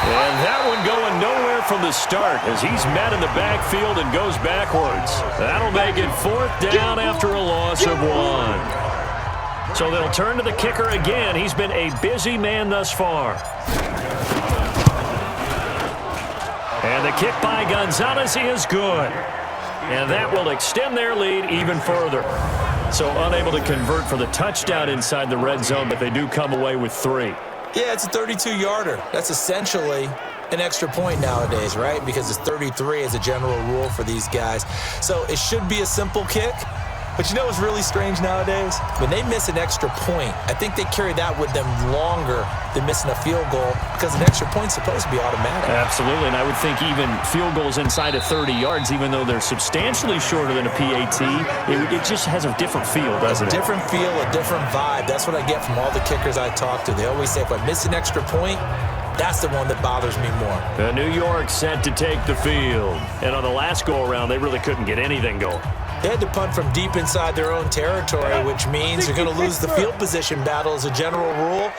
And that one going nowhere from the start as he's met in the backfield and goes backwards. That'll make it 4th down after a loss of 1. So they'll turn to the kicker again. He's been a busy man thus far. And the kick by Gonzalez is good. And that will extend their lead even further. So unable to convert for the touchdown inside the red zone, but they do come away with 3. Yeah, it's a 32-yarder. That's essentially an extra point nowadays, right? Because it's 33 as a general rule for these guys. So it should be a simple kick. But you know what's really strange nowadays? When they miss an extra point, I think they carry that with them longer than missing a field goal because an extra point's supposed to be automatic. Absolutely, and I would think even field goals inside of 30 yards, even though they're substantially shorter than a PAT, it just has a different feel, doesn't it? A different feel, a different vibe. That's what I get from all the kickers I talk to. They always say, if I miss an extra point, that's the one that bothers me more. New York set to take the field. And on the last go-around, they really couldn't get anything going. They had to punt from deep inside their own territory, which means you're going to lose the field position battle as a general rule.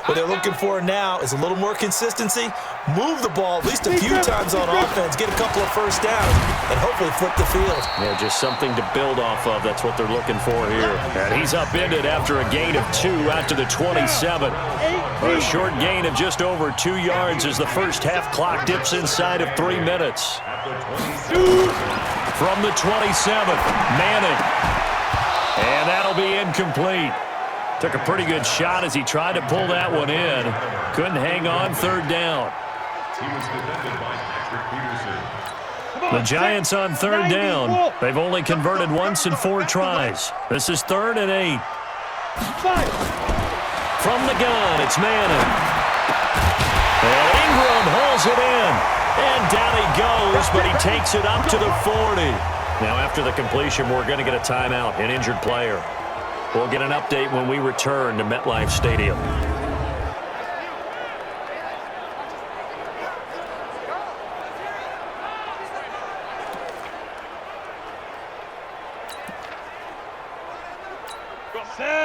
What they're looking for now is a little more consistency, move the ball at least a few times on offense, get a couple of first downs, and hopefully flip the field. Yeah, just something to build off of. That's what they're looking for here. And he's upended after a gain of 2 out to the 27. A short gain of just over 2 yards as the first half clock dips inside of 3 minutes. From the 27, Manning. And that'll be incomplete. Took a pretty good shot as he tried to pull that one in. Couldn't hang on 3rd down. The Giants on 3rd down. They've only converted once in 4 tries. This is 3rd and 8. From the gun, it's Manning. And Ingram hauls it in. And down he goes, but he takes it up to the 40. Now, after the completion, we're going to get a timeout, an injured player. We'll get an update when we return to MetLife Stadium.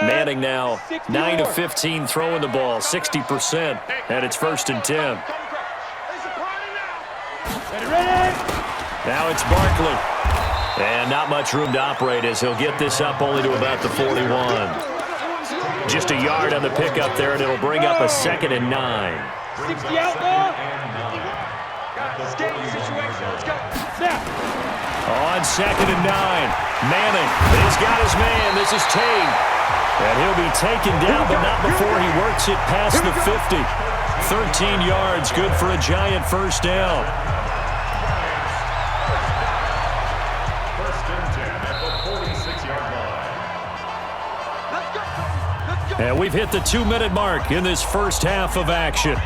Manning now 9 of 15 throwing the ball, 60%, and it's 1st and 10. Now it's Barkley. And not much room to operate as he'll get this up only to about the 41. Just a yard on the pickup there, and it'll bring up a 2nd and 9. 60 out there. On 2nd and 9, Manning. He's got his man. This is Tate. And he'll be taken down, but not before he works it past the 50. 13 yards, good for a Giant first down. And we've hit the 2-minute mark in this first half of action.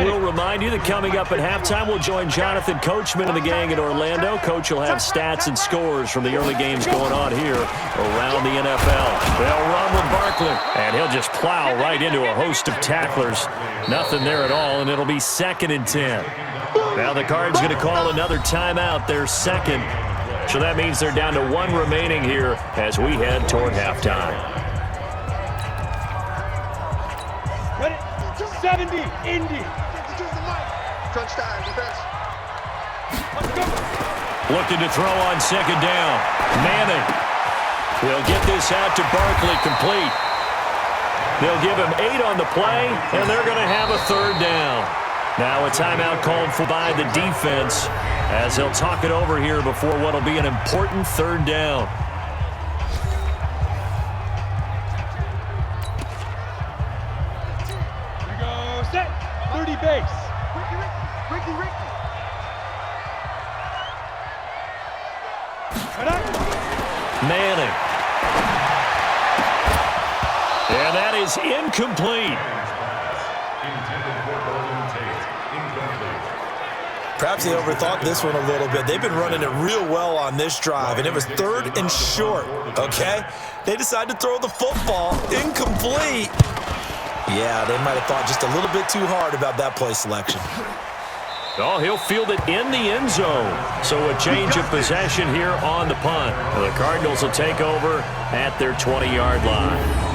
We'll remind you that coming up at halftime, we'll join Jonathan Coachman and the gang in Orlando. Coach will have stats and scores from the early games going on here around the NFL. They'll run with Barkley, and he'll just plow right into a host of tacklers. Nothing there at all, and it'll be 2nd and 10. Now the Cards going to call another timeout, their 2nd. So that means they're down to 1 remaining here as we head toward halftime. Ready? 70, Indy. Crunch time, defense. Let's go. Looking to throw on second down. Manning. They'll get this out to Barkley complete. They'll give him 8 on the play, and they're going to have a third down. Now a timeout called for by the defense as they'll talk it over here before what will be an important third down. Here we go, set. 30 base. Ricky. Manning. And that is incomplete. Perhaps they overthought this one a little bit. They've been running it real well on this drive, and it was 3rd and short, okay? They decided to throw the football incomplete. Yeah, they might have thought just a little bit too hard about that play selection. Oh, he'll field it in the end zone. So a change of possession here on the punt. The Cardinals will take over at their 20-yard line.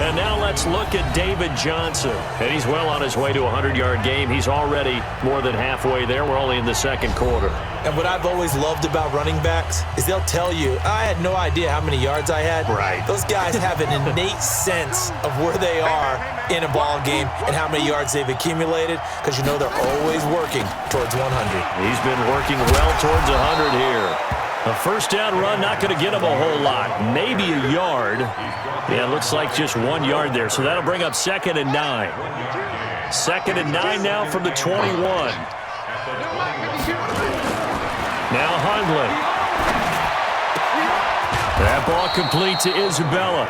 And now let's look at David Johnson. And he's well on his way to a 100-yard game. He's already more than halfway there. We're only in the second quarter. And what I've always loved about running backs is they'll tell you, I had no idea how many yards I had. Right. Those guys have an innate sense of where they are in a ball game and how many yards they've accumulated because you know they're always working towards 100. He's been working well towards 100 here. A first down run, not going to get him a whole lot. Maybe a yard. Yeah, it looks like just 1 yard there. So that'll bring up 2nd and 9. 2nd and 9 now from the 21. Now Hundley. That ball complete to Isabella.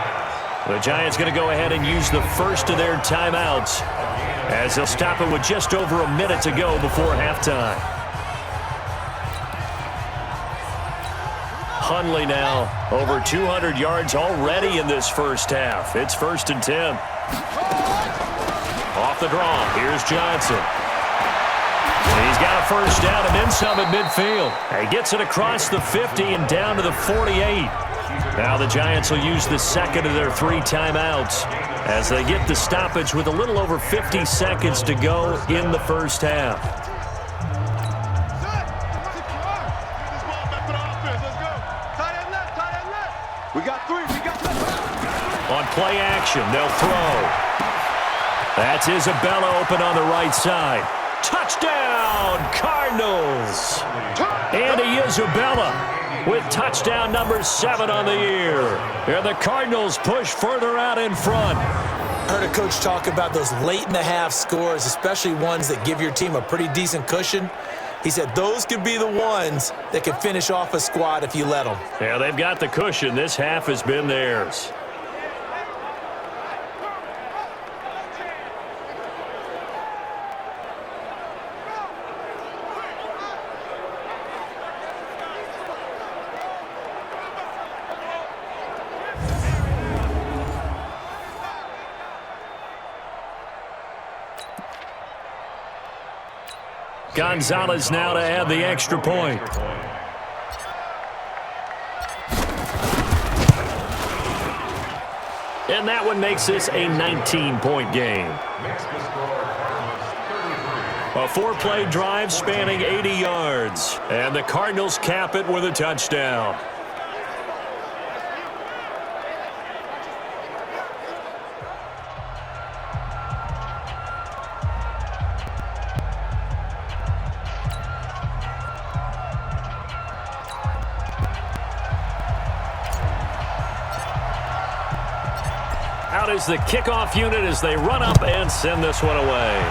The Giants going to go ahead and use the first of their timeouts as they'll stop it with just over a minute to go before halftime. Hundley now over 200 yards already in this first half. It's 1st and 10. Off the draw. Here's Johnson. He's got a first down and then some at midfield. He gets it across the 50 and down to the 48. Now the Giants will use the second of their 3 timeouts as they get the stoppage with a little over 50 seconds to go in the first half. On play action, they'll throw. That's Isabella open on the right side. Touchdown, Cardinals! Andy Isabella with touchdown number 7 on the year. And the Cardinals push further out in front. I heard a coach talk about those late-in-the-half scores, especially ones that give your team a pretty decent cushion. He said those could be the ones that can finish off a squad if you let them. Yeah, they've got the cushion. This half has been theirs. Gonzalez now to add the extra point. And that one makes this a 19-point game. A 4-play drive spanning 80 yards. And the Cardinals cap it with a touchdown. Out is the kickoff unit as they run up and send this one away.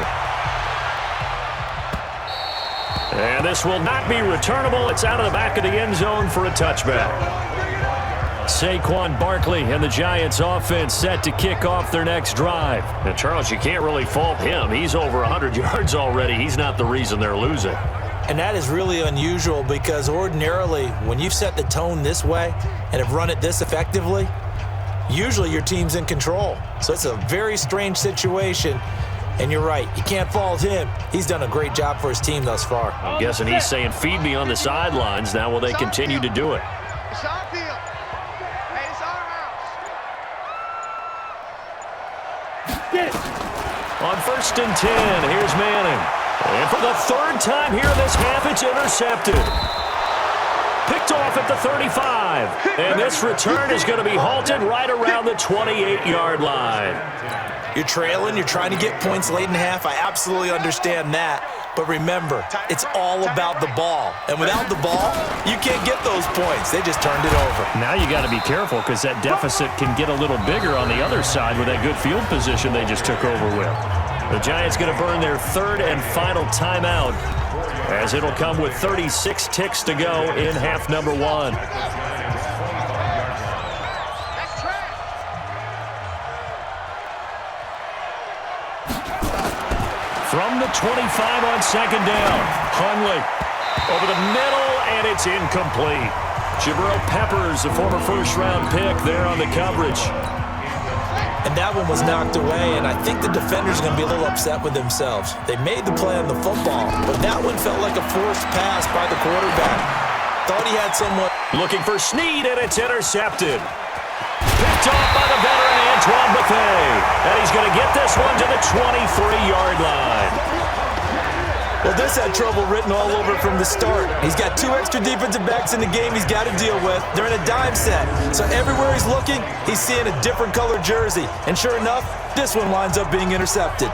And this will not be returnable. It's out of the back of the end zone for a touchback. Saquon Barkley and the Giants offense set to kick off their next drive. Now, Charles, you can't really fault him. He's over 100 yards already. He's not the reason they're losing. And that is really unusual because ordinarily when you've set the tone this way and have run it this effectively, usually your team's in control. So it's a very strange situation. And you're right, you can't fault him. He's done a great job for his team thus far. I'm guessing he's saying, feed me on the sidelines. Now will they continue to do it? It's our field. Hey, it's our house. On 1st and 10, here's Manning. And for the 3rd time here this half, it's intercepted. Picked off at the 35. And this return is going to be halted right around the 28-yard line. You're trailing, you're trying to get points late in half. I absolutely understand that. But remember, it's all about the ball. And without the ball, you can't get those points. They just turned it over. Now you got to be careful because that deficit can get a little bigger on the other side with that good field position they just took over with. The Giants going to burn their 3rd and final timeout as it'll come with 36 ticks to go in half number 1. From the 25 on 2nd down, Hundley over the middle, and it's incomplete. Jabril Peppers, the former first-round pick, there on the coverage. And that one was knocked away, and I think the defenders are going to be a little upset with themselves. They made the play on the football, but that one felt like a forced pass by the quarterback. Thought he had someone. Looking for Snead, and it's intercepted. Picked off by the veteran Antoine Bethea, and he's going to get this one to the 23-yard line. Well, this had trouble written all over from the start. He's got 2 extra defensive backs in the game he's got to deal with. They're in a dime set. So everywhere he's looking, he's seeing a different color jersey. And sure enough, this one winds up being intercepted.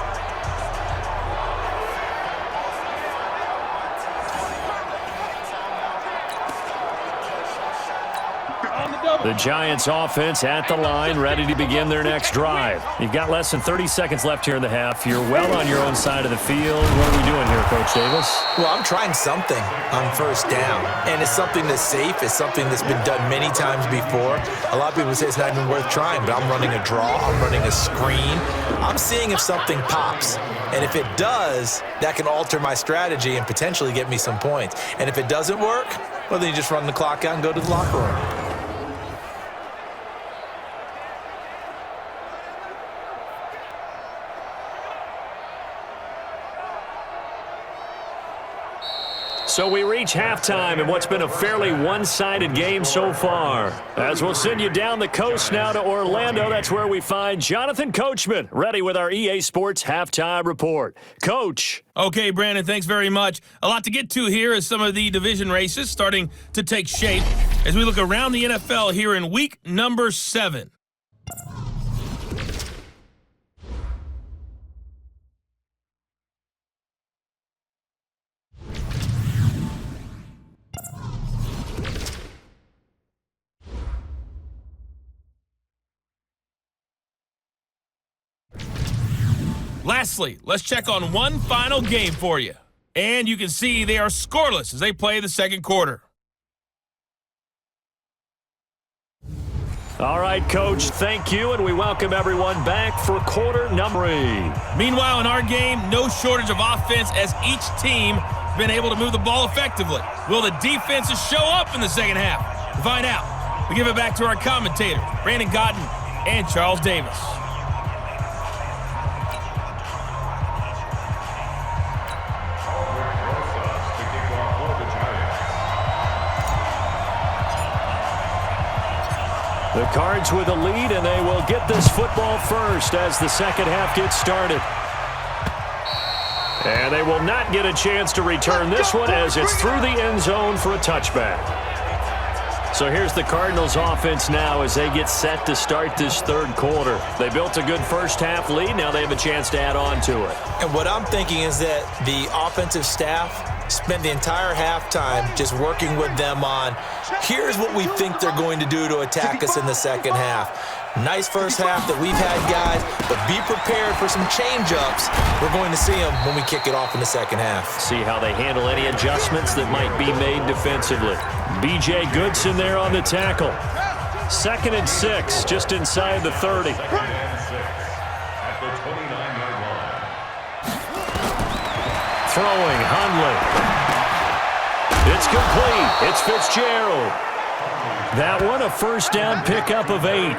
The Giants offense at the line, ready to begin their next drive. You've got less than 30 seconds left here in the half. You're well on your own side of the field. What are we doing here, Coach Davis? Well, I'm trying something on 1st down. And it's something that's safe. It's something that's been done many times before. A lot of people say it's not even worth trying, but I'm running a draw. I'm running a screen. I'm seeing if something pops. And if it does, that can alter my strategy and potentially get me some points. And if it doesn't work, well, then you just run the clock out and go to the locker room. So we reach halftime in what's been a fairly one-sided game so far. As we'll send you down the coast now to Orlando, that's where we find Jonathan Coachman, ready with our EA Sports Halftime Report. Coach. Okay, Brandon, thanks very much. A lot to get to here as some of the division races starting to take shape as we look around the NFL here in week number 7. Lastly, let's check on one final game for you. And you can see they are scoreless as they play the second quarter. All right, Coach, thank you, and we welcome everyone back for quarter number 8. Meanwhile, in our game, no shortage of offense as each team has been able to move the ball effectively. Will the defenses show up in the second half? To find out, we give it back to our commentators, Brandon Cotton and Charles Davis. The Cards with a lead, and they will get this football first as the second half gets started. And they will not get a chance to return this one as it's through the end zone for a touchback. So here's the Cardinals offense now as they get set to start this third quarter. They built a good first half lead. Now they have a chance to add on to it. And what I'm thinking is that the offensive staff spent the entire halftime just working with them on, here's what we think they're going to do to attack us in the second half. Nice first half that we've had, guys, but be prepared for some change-ups. We're going to see them when we kick it off in the second half. See how they handle any adjustments that might be made defensively. B.J. Goodson there on the tackle. 2nd and 6, just inside the 30. Throwing, Hundley. It's complete. It's Fitzgerald. That one, a first down pickup of 8.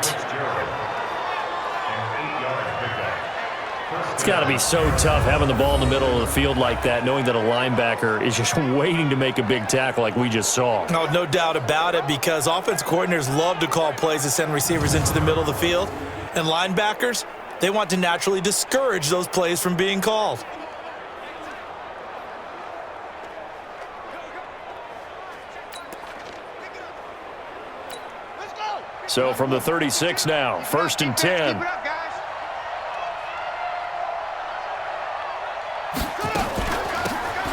It's got to be so tough having the ball in the middle of the field like that, knowing that a linebacker is just waiting to make a big tackle like we just saw. No doubt about it, because offense coordinators love to call plays that send receivers into the middle of the field. And linebackers, they want to naturally discourage those plays from being called. So from the 36 now, 1st and 10.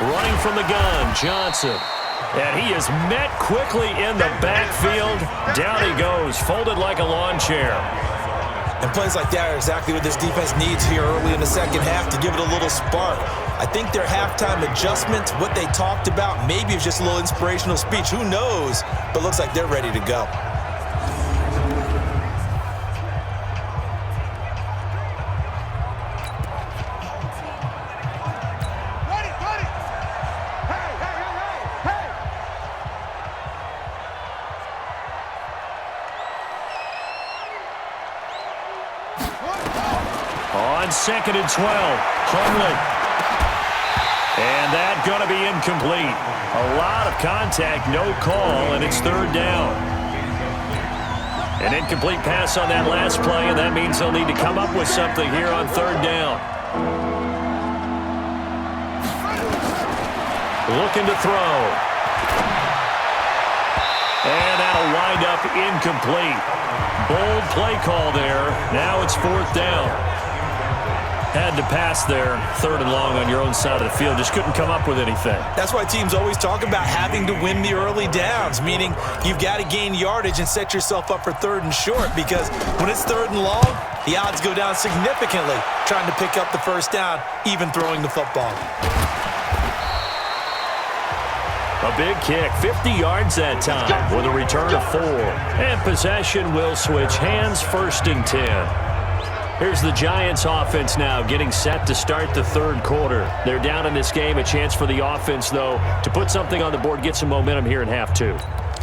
Running from the gun, Johnson. And he is met quickly in the backfield. Down he goes, folded like a lawn chair. And plays like that are exactly what this defense needs here early in the second half to give it a little spark. I think their halftime adjustments, what they talked about, maybe it's just a little inspirational speech. Who knows? But looks like they're ready to go. On 2nd and 12, Hundley. And that's going to be incomplete. A lot of contact, no call, and it's 3rd down. An incomplete pass on that last play, and that means they'll need to come up with something here on 3rd down. Looking to throw. And that'll wind up incomplete. Bold play call there. Now it's 4th down. Had to pass there, 3rd and long on your own side of the field. Just couldn't come up with anything. That's why teams always talk about having to win the early downs, meaning you've got to gain yardage and set yourself up for 3rd and short, because when it's 3rd and long, the odds go down significantly trying to pick up the 1st down, even throwing the football. A big kick, 50 yards that time with a return of 4. And possession will switch hands, 1st and 10. Here's the Giants offense now getting set to start the 3rd quarter. They're down in this game. A chance for the offense, though, to put something on the board, get some momentum here in half 2.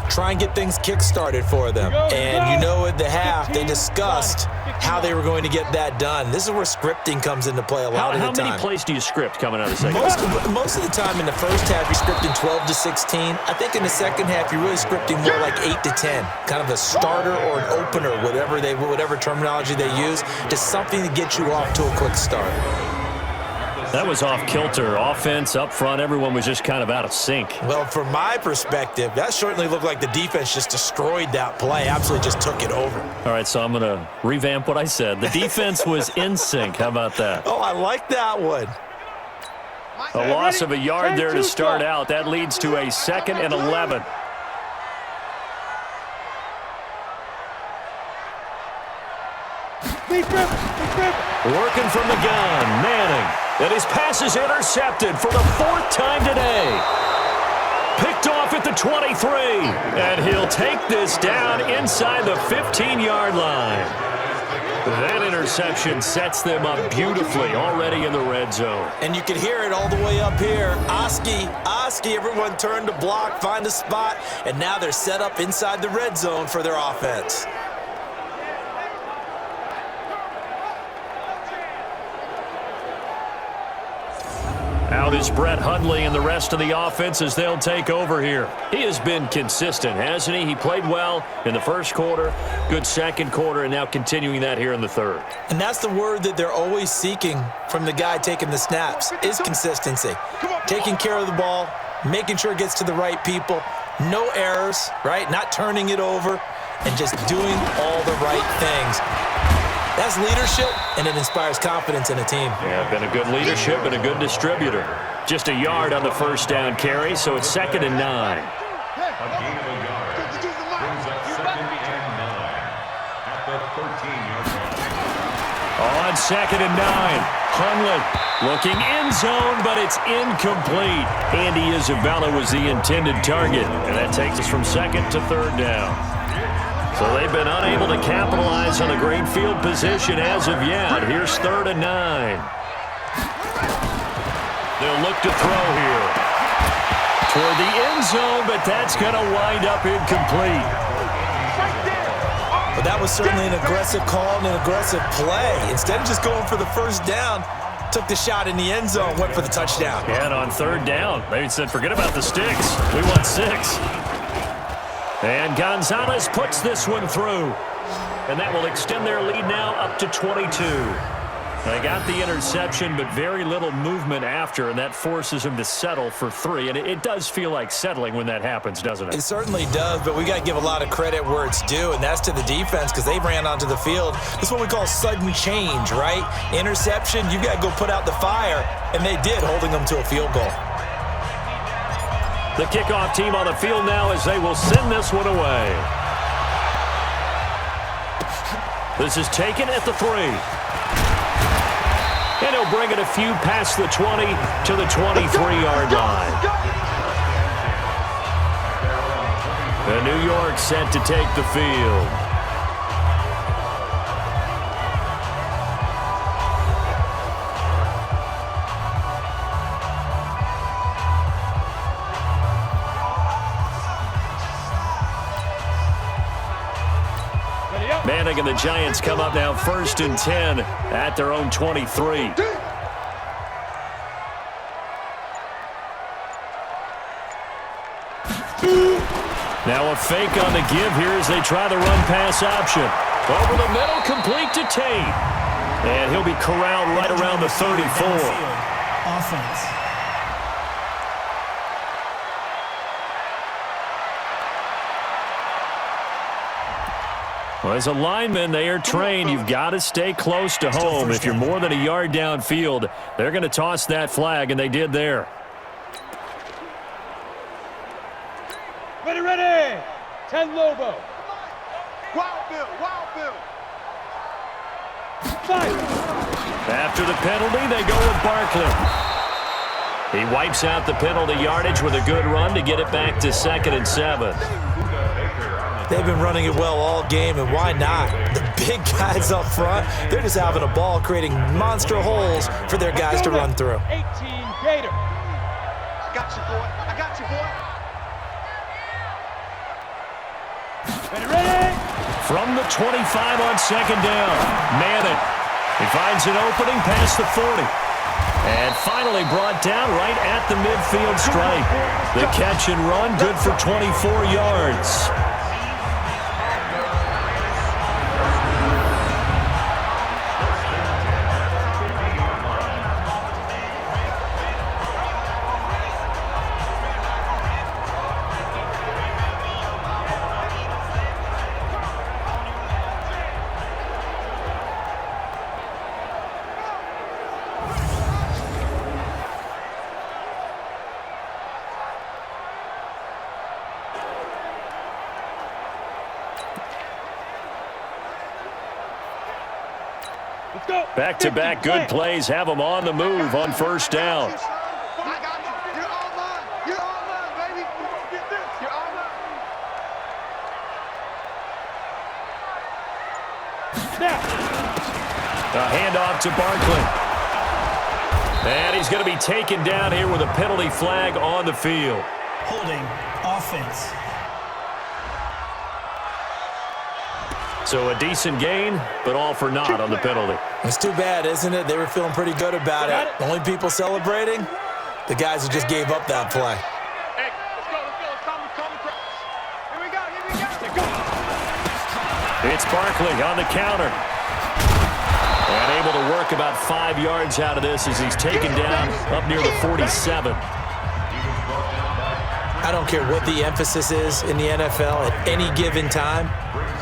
Try and get things kick-started for them. And you know at the half, they discussed how they were going to get that done. This is where scripting comes into play a lot of the time. How many plays do you script coming out of the second half? Most of the time in the first half, you're scripting 12 to 16. I think in the second half, you're really scripting more like 8 to 10. Kind of a starter or an opener, whatever terminology they use, just something to get you off to a quick start. That was off kilter. Offense up front, everyone was just kind of out of sync. Well, from my perspective, that certainly looked like the defense just destroyed that play, absolutely just took it over. All right, so I'm going to revamp what I said. The defense was in sync. How about that? Oh, I like that one. A loss of a yard there to start out. That leads to a 2nd and 11. Working from the gun, Manning. And his pass is intercepted for the 4th time today. Picked off at the 23. And he'll take this down inside the 15-yard line. That interception sets them up beautifully already in the red zone. And you can hear it all the way up here. Oski, everyone turned to block, find a spot, and now they're set up inside the red zone for their offense. Out is Brett Hundley and the rest of the offense as they'll take over here. He has been consistent, hasn't he? He played well in the 1st quarter, good 2nd quarter, and now continuing that here in the 3rd. And that's the word that they're always seeking from the guy taking the snaps, is consistency. Taking care of the ball, making sure it gets to the right people, no errors, right? Not turning it over, and just doing all the right things. That's leadership, and it inspires confidence in a team. Yeah, been a good leadership and a good distributor. Just a yard on the 1st down carry, so it's 2nd and 9. A gain of a yard brings up 2nd and 9 at the 13-yard line. On 2nd and 9, Hundley looking end zone, but it's incomplete. Andy Isabella was the intended target, and that takes us from 2nd to 3rd down. So they've been unable to capitalize on a great field position as of yet. Here's 3rd and 9. They'll look to throw here. Toward the end zone, but that's going to wind up incomplete. But that was certainly an aggressive call and an aggressive play. Instead of just going for the 1st down, took the shot in the end zone, went for the touchdown. And on third down, they said, forget about the sticks. We want 6. And Gonzalez puts this one through. And that will extend their lead now up to 22. They got the interception, but very little movement after, and that forces them to settle for 3. And it does feel like settling when that happens, doesn't it? It certainly does, but we got to give a lot of credit where it's due, and that's to the defense because they ran onto the field. This is what we call sudden change, right? Interception, you got to go put out the fire, and they did, holding them to a field goal. The kickoff team on the field now as they will send this one away. This is taken at the 3. And he'll bring it a few past the 20 to the 23-yard line. And New York set to take the field. Manning and the Giants come up now 1st and 10 at their own 23. Now a fake on the give here as they try the run-pass option. Over the middle, complete to Tate. And he'll be corralled right around the 34. Offense. Well, as a lineman, they are trained. You've got to stay close to home. If you're more than a yard downfield, they're going to toss that flag, and they did there. Ready. 10 Lobo. Wild Bill. Fire. After the penalty, they go with Barkley. He wipes out the penalty yardage with a good run to get it back to 2nd and 7. They've been running it well all game, and why not? The big guys up front, they're just having a ball, creating monster holes for their guys to run through. 18 Gator. I got you, boy. Ready. From the 25 on 2nd down, Madden. He finds an opening past the 40. And finally brought down right at the midfield stripe. The catch and run, good for 24 yards. Back-to-back good plays have them on the move on 1st down. I got you. You're all mine. Baby. Get this. You're all mine. Snap. A handoff to Barkley. And he's going to be taken down here with a penalty flag on the field. Holding. Offense. So a decent gain, but all for naught on the penalty. It's too bad, isn't it? They were feeling pretty good about it. The only people celebrating, the guys who just gave up that play. Hey, let's go. Come across. Here we go. It's Barkley on the counter. And able to work about 5 yards out of this as he's taken down up near the 47. I don't care what the emphasis is in the NFL at any given time.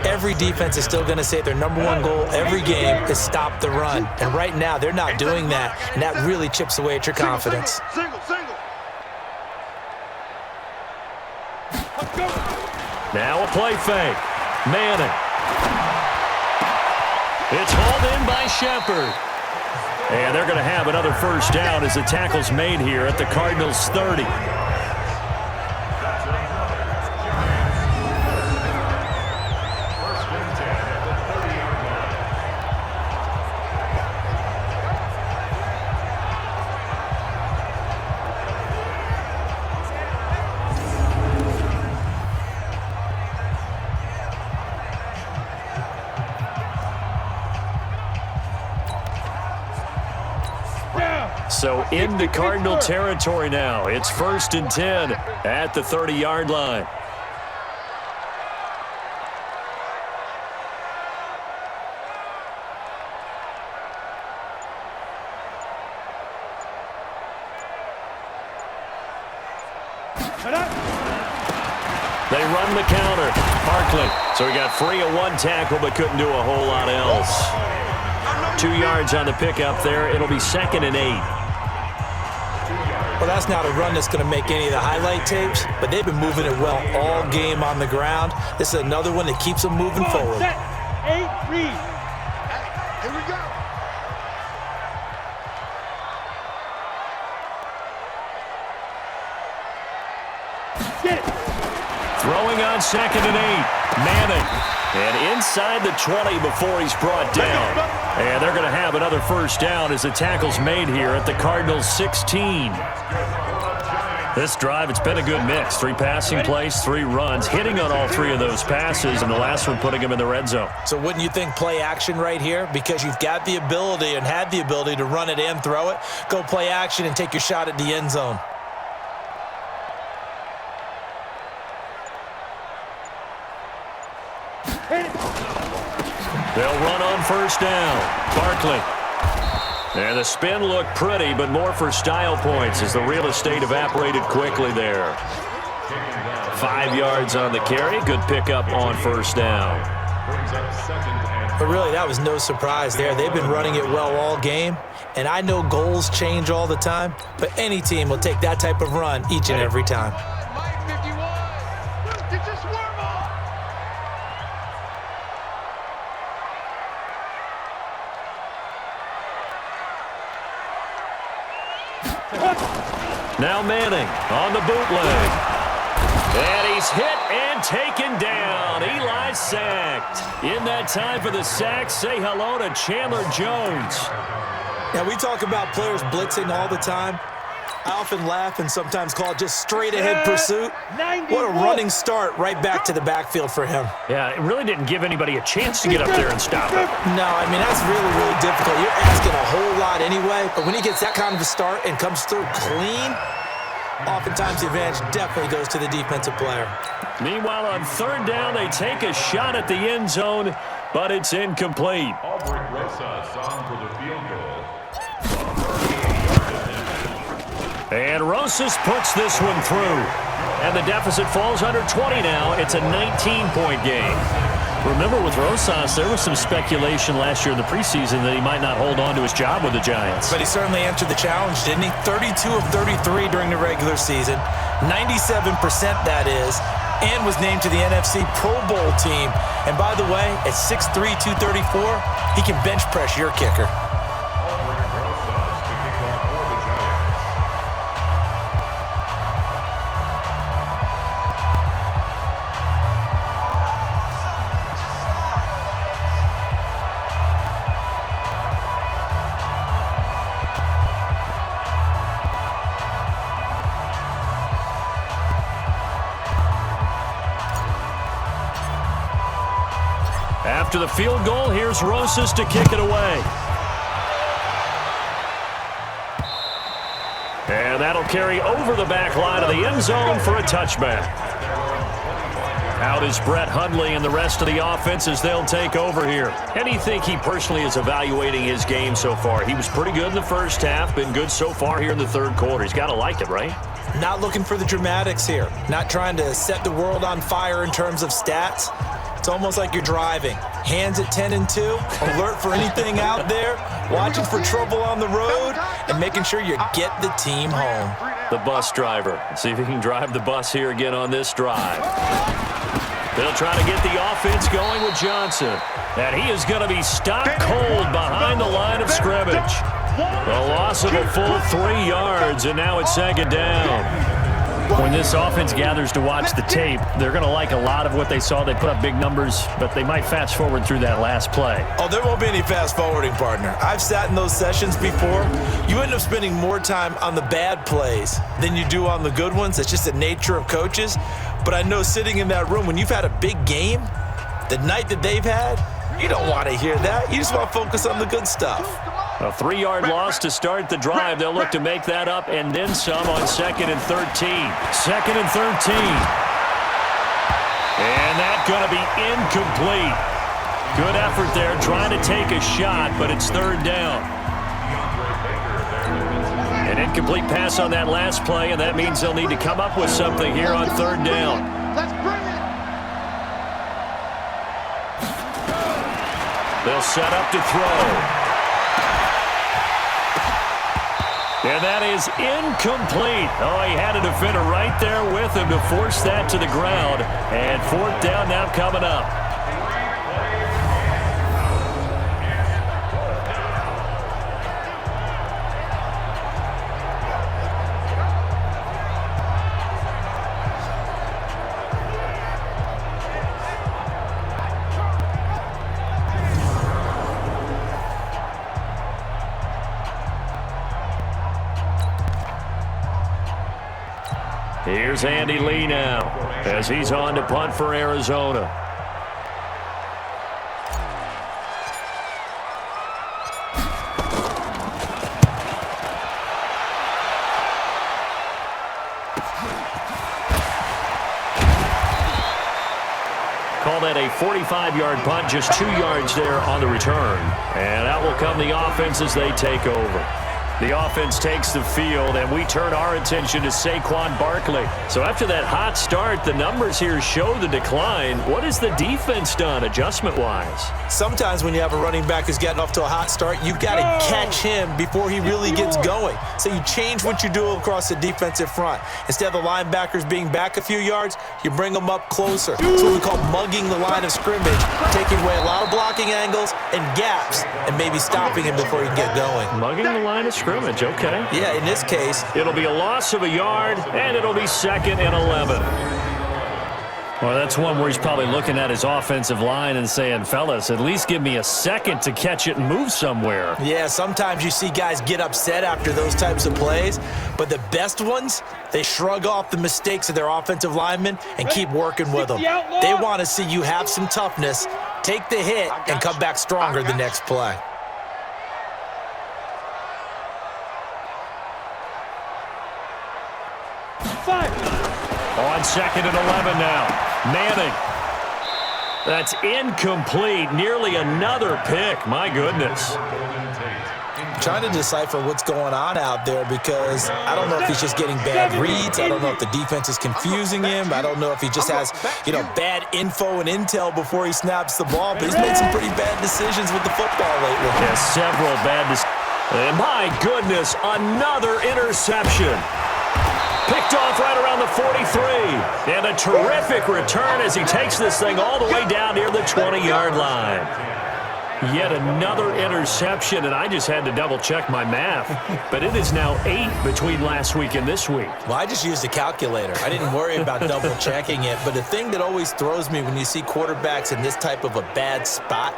Every defense is still going to say their number one goal every game is stop the run. And right now, they're not doing that, and that really chips away at your confidence. Single. Now a play fake. Manning. It's hauled in by Shepard. And they're going to have another 1st down as the tackle's made here at the Cardinals' 30. So into Cardinal territory now. It's 1st and 10 at the 30-yard line. They run the counter. Barkley. So he got free of one tackle but couldn't do a whole lot else. 2 yards on the pickup there. It'll be 2nd and 8. Well, that's not a run that's going to make any of the highlight tapes, but they've been moving it well all game on the ground. This is another one that keeps them moving forward. Set. 8, read. Here we go. Get it. Throwing on 2nd and 8. Madden. And inside the 20 before he's brought down. And they're going to have another first down as the tackle's made here at the Cardinals 16. This drive, it's been a good mix. 3 passing plays, 3 runs, hitting on all 3 of those passes, and the last one putting him in the red zone. So wouldn't you think play action right here? Because you've got the ability and had the ability to run it and throw it. Go play action and take your shot at the end zone. They'll run on first down. Barkley. And the spin looked pretty, but more for style points as the real estate evaporated quickly there. 5 yards on the carry. Good pickup on first down. But really, that was no surprise there. They've been running it well all game. And I know goals change all the time, but any team will take that type of run each and every time. Mike 51. Get your swarm on. Now Manning on the bootleg. And he's hit and taken down. Eli sacked. In that time for the sack, say hello to Chandler Jones. Now, we talk about players blitzing all the time. I often laugh and sometimes call it just straight-ahead pursuit. What a running start right back to the backfield for him. Yeah, it really didn't give anybody a chance to get up there and stop him. No, I mean, that's really, really difficult. You're asking a whole lot anyway, but when he gets that kind of a start and comes through clean, oftentimes the advantage definitely goes to the defensive player. Meanwhile, on 3rd down, they take a shot at the end zone, but it's incomplete. Albert Rosas on for the field goal. And Rosas puts this one through. And the deficit falls under 20 now. It's a 19-point game. Remember, with Rosas, there was some speculation last year in the preseason that he might not hold on to his job with the Giants. But he certainly answered the challenge, didn't he? 32 of 33 during the regular season, 97% that is, and was named to the NFC Pro Bowl team. And by the way, at 6'3", 234, he can bench press your kicker. After the field goal, here's Rosas to kick it away. And that'll carry over the back line of the end zone for a touchback. Out is Brett Hundley and the rest of the offense as they'll take over here. How do you think he personally is evaluating his game so far? He was pretty good in the first half, been good so far here in the 3rd quarter. He's got to like it, right? Not looking for the dramatics here. Not trying to set the world on fire in terms of stats. It's almost like you're driving. Hands at 10 and 2, alert for anything out there, watching for trouble on the road, and making sure you get the team home. The bus driver. See if he can drive the bus here again on this drive. They'll try to get the offense going with Johnson. And he is going to be stopped cold behind the line of scrimmage. A loss of a full 3 yards, and now it's 2nd down. When this offense gathers to watch the tape, they're going to like a lot of what they saw. They put up big numbers, but they might fast forward through that last play. Oh, there won't be any fast forwarding, partner. I've sat in those sessions before. You end up spending more time on the bad plays than you do on the good ones. It's just the nature of coaches. But I know sitting in that room, when you've had a big game, the night that they've had, You don't want to hear that. You just want to focus on the good stuff. A 3-yard loss to start the drive. They'll look to make that up and then some on 2nd and 13. 2nd and 13. And that's going to be incomplete. Good effort there trying to take a shot, but it's 3rd down. An incomplete pass on that last play, and that means they'll need to come up with something here on 3rd down. Let's bring it. They'll set up to throw. And that is incomplete. Oh, he had a defender right there with him to force that to the ground. And 4th down now coming up. Here's Andy Lee now as he's on to punt for Arizona. Call that a 45-yard punt, just 2 yards there on the return. And out will come the offense as they take over. The offense takes the field, and we turn our attention to Saquon Barkley. So after that hot start, the numbers here show the decline. What has the defense done adjustment-wise? Sometimes when you have a running back who's getting off to a hot start, you've got to catch him before he really gets going. So you change what you do across the defensive front. Instead of the linebackers being back a few yards, you bring them up closer. It's what we call mugging the line of scrimmage, taking away a lot of blocking angles and gaps, and maybe stopping him before he can get going. Mugging the line of scrimmage, okay. Yeah, in this case, it'll be a loss of a yard, and it'll be 2nd and 11. Well, that's one where he's probably looking at his offensive line and saying, fellas, at least give me a second to catch it and move somewhere. Yeah, sometimes you see guys get upset after those types of plays, but the best ones, they shrug off the mistakes of their offensive linemen and keep working with them. They want to see you have some toughness, take the hit, and come back stronger the next play. On 2nd and 11 now. Manning. That's incomplete. Nearly another pick. My goodness. I'm trying to decipher what's going on out there because I don't know if he's just getting bad reads. I don't know if the defense is confusing him. I don't know if he just has, bad info and intel before he snaps the ball. But he's made some pretty bad decisions with the football lately. Yeah, several bad decisions. And my goodness, another interception. Picked off right around the 43. And a terrific return as he takes this thing all the way down near the 20-yard line. Yet another interception, and I just had to double-check my math. But it is now 8 between last week and this week. Well, I just used a calculator. I didn't worry about double-checking it. But the thing that always throws me when you see quarterbacks in this type of a bad spot,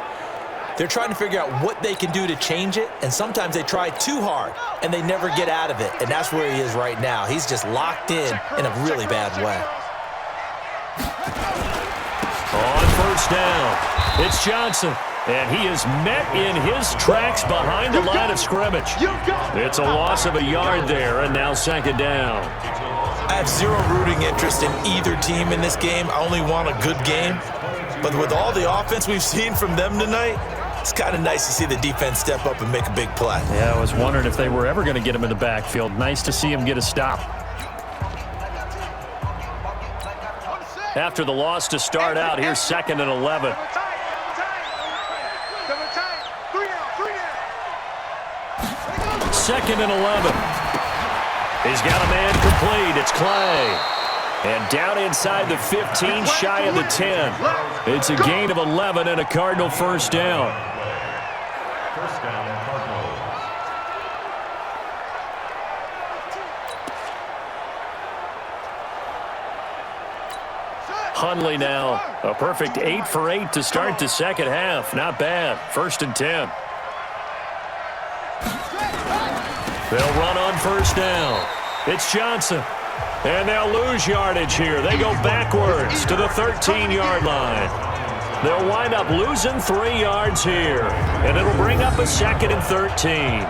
they're trying to figure out what they can do to change it, and sometimes they try too hard, and they never get out of it, and that's where he is right now. He's just locked in a really bad way. On 1st down, it's Johnson, and he is met in his tracks behind the line of scrimmage. It's a loss of a yard there, and now 2nd down. I have zero rooting interest in either team in this game. I only want a good game. But with all the offense we've seen from them tonight, it's kind of nice to see the defense step up and make a big play. Yeah, I was wondering if they were ever going to get him in the backfield. Nice to see him get a stop. After the loss to start out, here's 2nd and 11. 2nd and 11. He's got a man complete. It's Clay. And down inside the 15, shy of the 10. It's a gain of 11 and a Cardinal 1st down. 1st down, Cardinals. Hundley now. A perfect 8 for 8 to start the 2nd half. Not bad. 1st and 10. They'll run on 1st down. It's Johnson. And they'll lose yardage here. They go backwards to the 13-yard line. They'll wind up losing 3 yards here, and it'll bring up a 2nd and 13.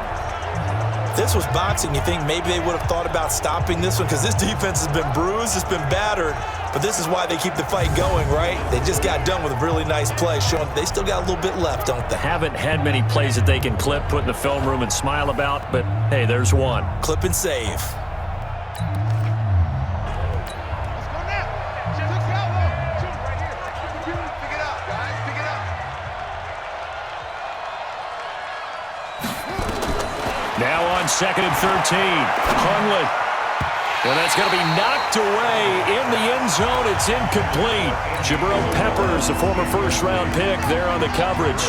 If this was boxing, you think maybe they would have thought about stopping this one because this defense has been bruised, it's been battered, but this is why they keep the fight going, right? They just got done with a really nice play, showing they still got a little bit left, don't they? Haven't had many plays that they can clip, put in the film room, and smile about, but hey, there's one. Clip and save. Now on 2nd and 13, Hundley. And that's going to be knocked away in the end zone. It's incomplete. Jabril Peppers, a former first-round pick, there on the coverage.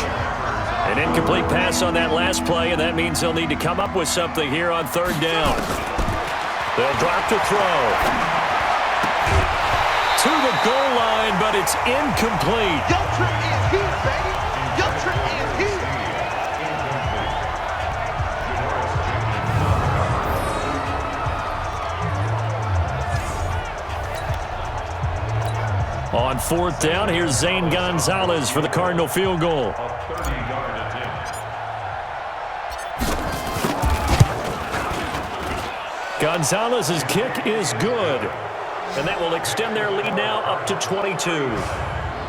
An incomplete pass on that last play, and that means they'll need to come up with something here on 3rd down. They'll drop to throw. To the goal line, but it's incomplete. Your trick is here, baby. Your trick is here. On 4th down, here's Zane Gonzalez for the Cardinal field goal. Gonzalez's kick is good, and that will extend their lead now up to 22.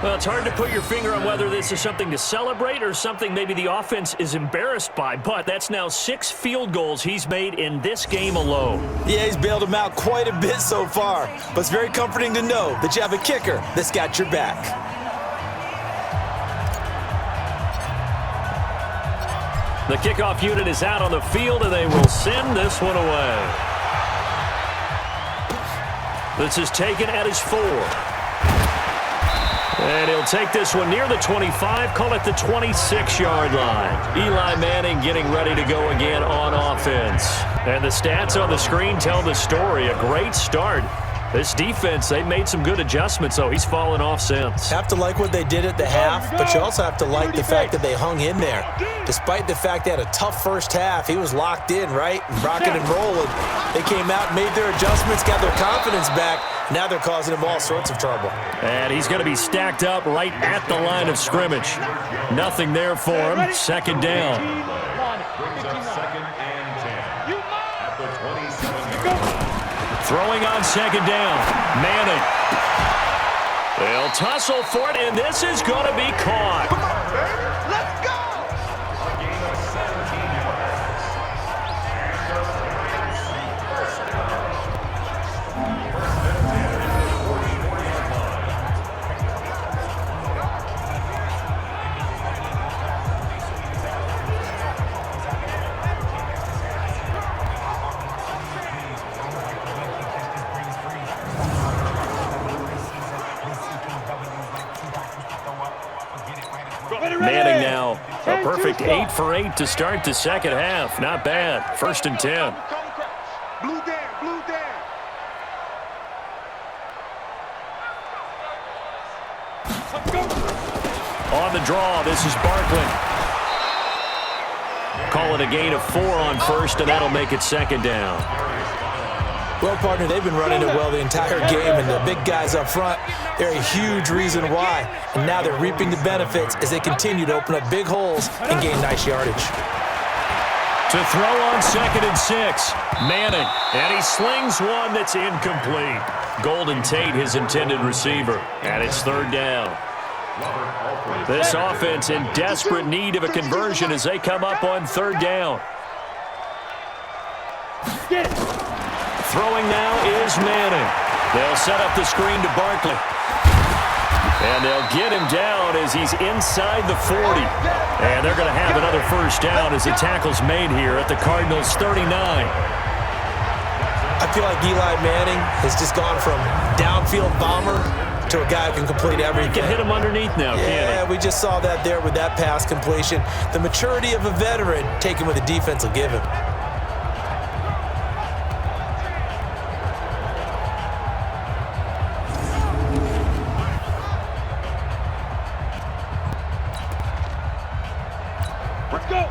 Well, it's hard to put your finger on whether this is something to celebrate or something maybe the offense is embarrassed by, but that's now 6 field goals he's made in this game alone. Yeah, he's bailed them out quite a bit so far, but it's very comforting to know that you have a kicker that's got your back. The kickoff unit is out on the field, and they will send this one away. This is taken at his 4. And he'll take this one near the 25, call it the 26-yard line. Eli Manning getting ready to go again on offense. And the stats on the screen tell the story. A great start. This defense, they've made some good adjustments, so he's fallen off since. Have to like what they did at the half, but you also have to like the fact that they hung in there. Despite the fact they had a tough first half, he was locked in, right? And rocking and rolling. They came out, made their adjustments, got their confidence back. Now they're causing him all sorts of trouble. And he's going to be stacked up right at the line of scrimmage. Nothing there for him. 2nd down. Brings up 2nd and 10 at the 27-yard line. Throwing on 2nd down. Manning. They'll tussle for it, and this is going to be caught. Come on, baby. Let's go. A gain of 17 yards. Manning now, a perfect 8 for 8 to start the 2nd half. Not bad. 1st and 10. Blue down, blue down. On the draw, this is Barkley. Call it a gain of 4 on 1st, and that'll make it 2nd down. Well, partner, they've been running it well the entire game, and the big guys up front, they're a huge reason why. And now they're reaping the benefits as they continue to open up big holes and gain nice yardage. To throw on 2nd and 6, Manning, and he slings one that's incomplete. Golden Tate, his intended receiver, and it's 3rd down. This offense in desperate need of a conversion as they come up on 3rd down. Throwing now is Manning. They'll set up the screen to Barkley. And they'll get him down as he's inside the 40. And they're going to have another 1st down as the tackle's made here at the Cardinals' 39. I feel like Eli Manning has just gone from downfield bomber to a guy who can complete everything. You can hit him underneath now, can't he? Yeah, we just saw that there with that pass completion. The maturity of a veteran taken what the defense will give him.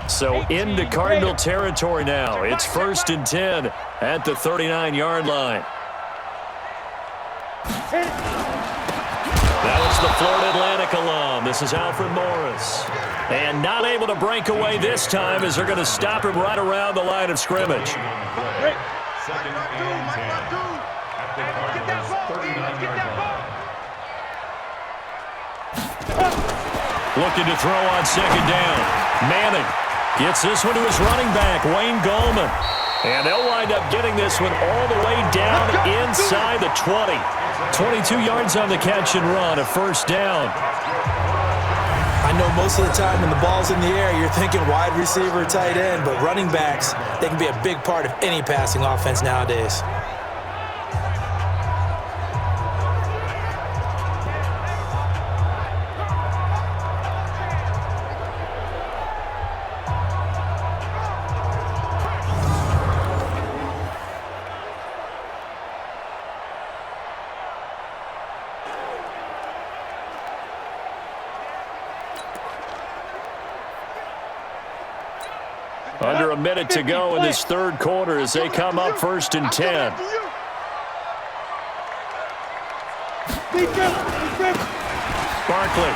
So into Cardinal territory now. It's 1st and 10 at the 39-yard line. That was the Florida Atlantic alum, down. This is Alfred Morris. And not able to break away this time as they're going to stop him right around the line of scrimmage. Second and 10 at the Cardinals' 39-yard line. Looking to throw on second down. Manning gets this one to his running back, Wayne Gallman. And they'll wind up getting this one all the way down inside the 20. 22 yards on the catch and run, a first down. I know most of the time when the ball's in the air, you're thinking wide receiver, tight end, but running backs, they can be a big part of any passing offense nowadays. Under a minute to go in this third quarter as they come up first and 10. Barkley.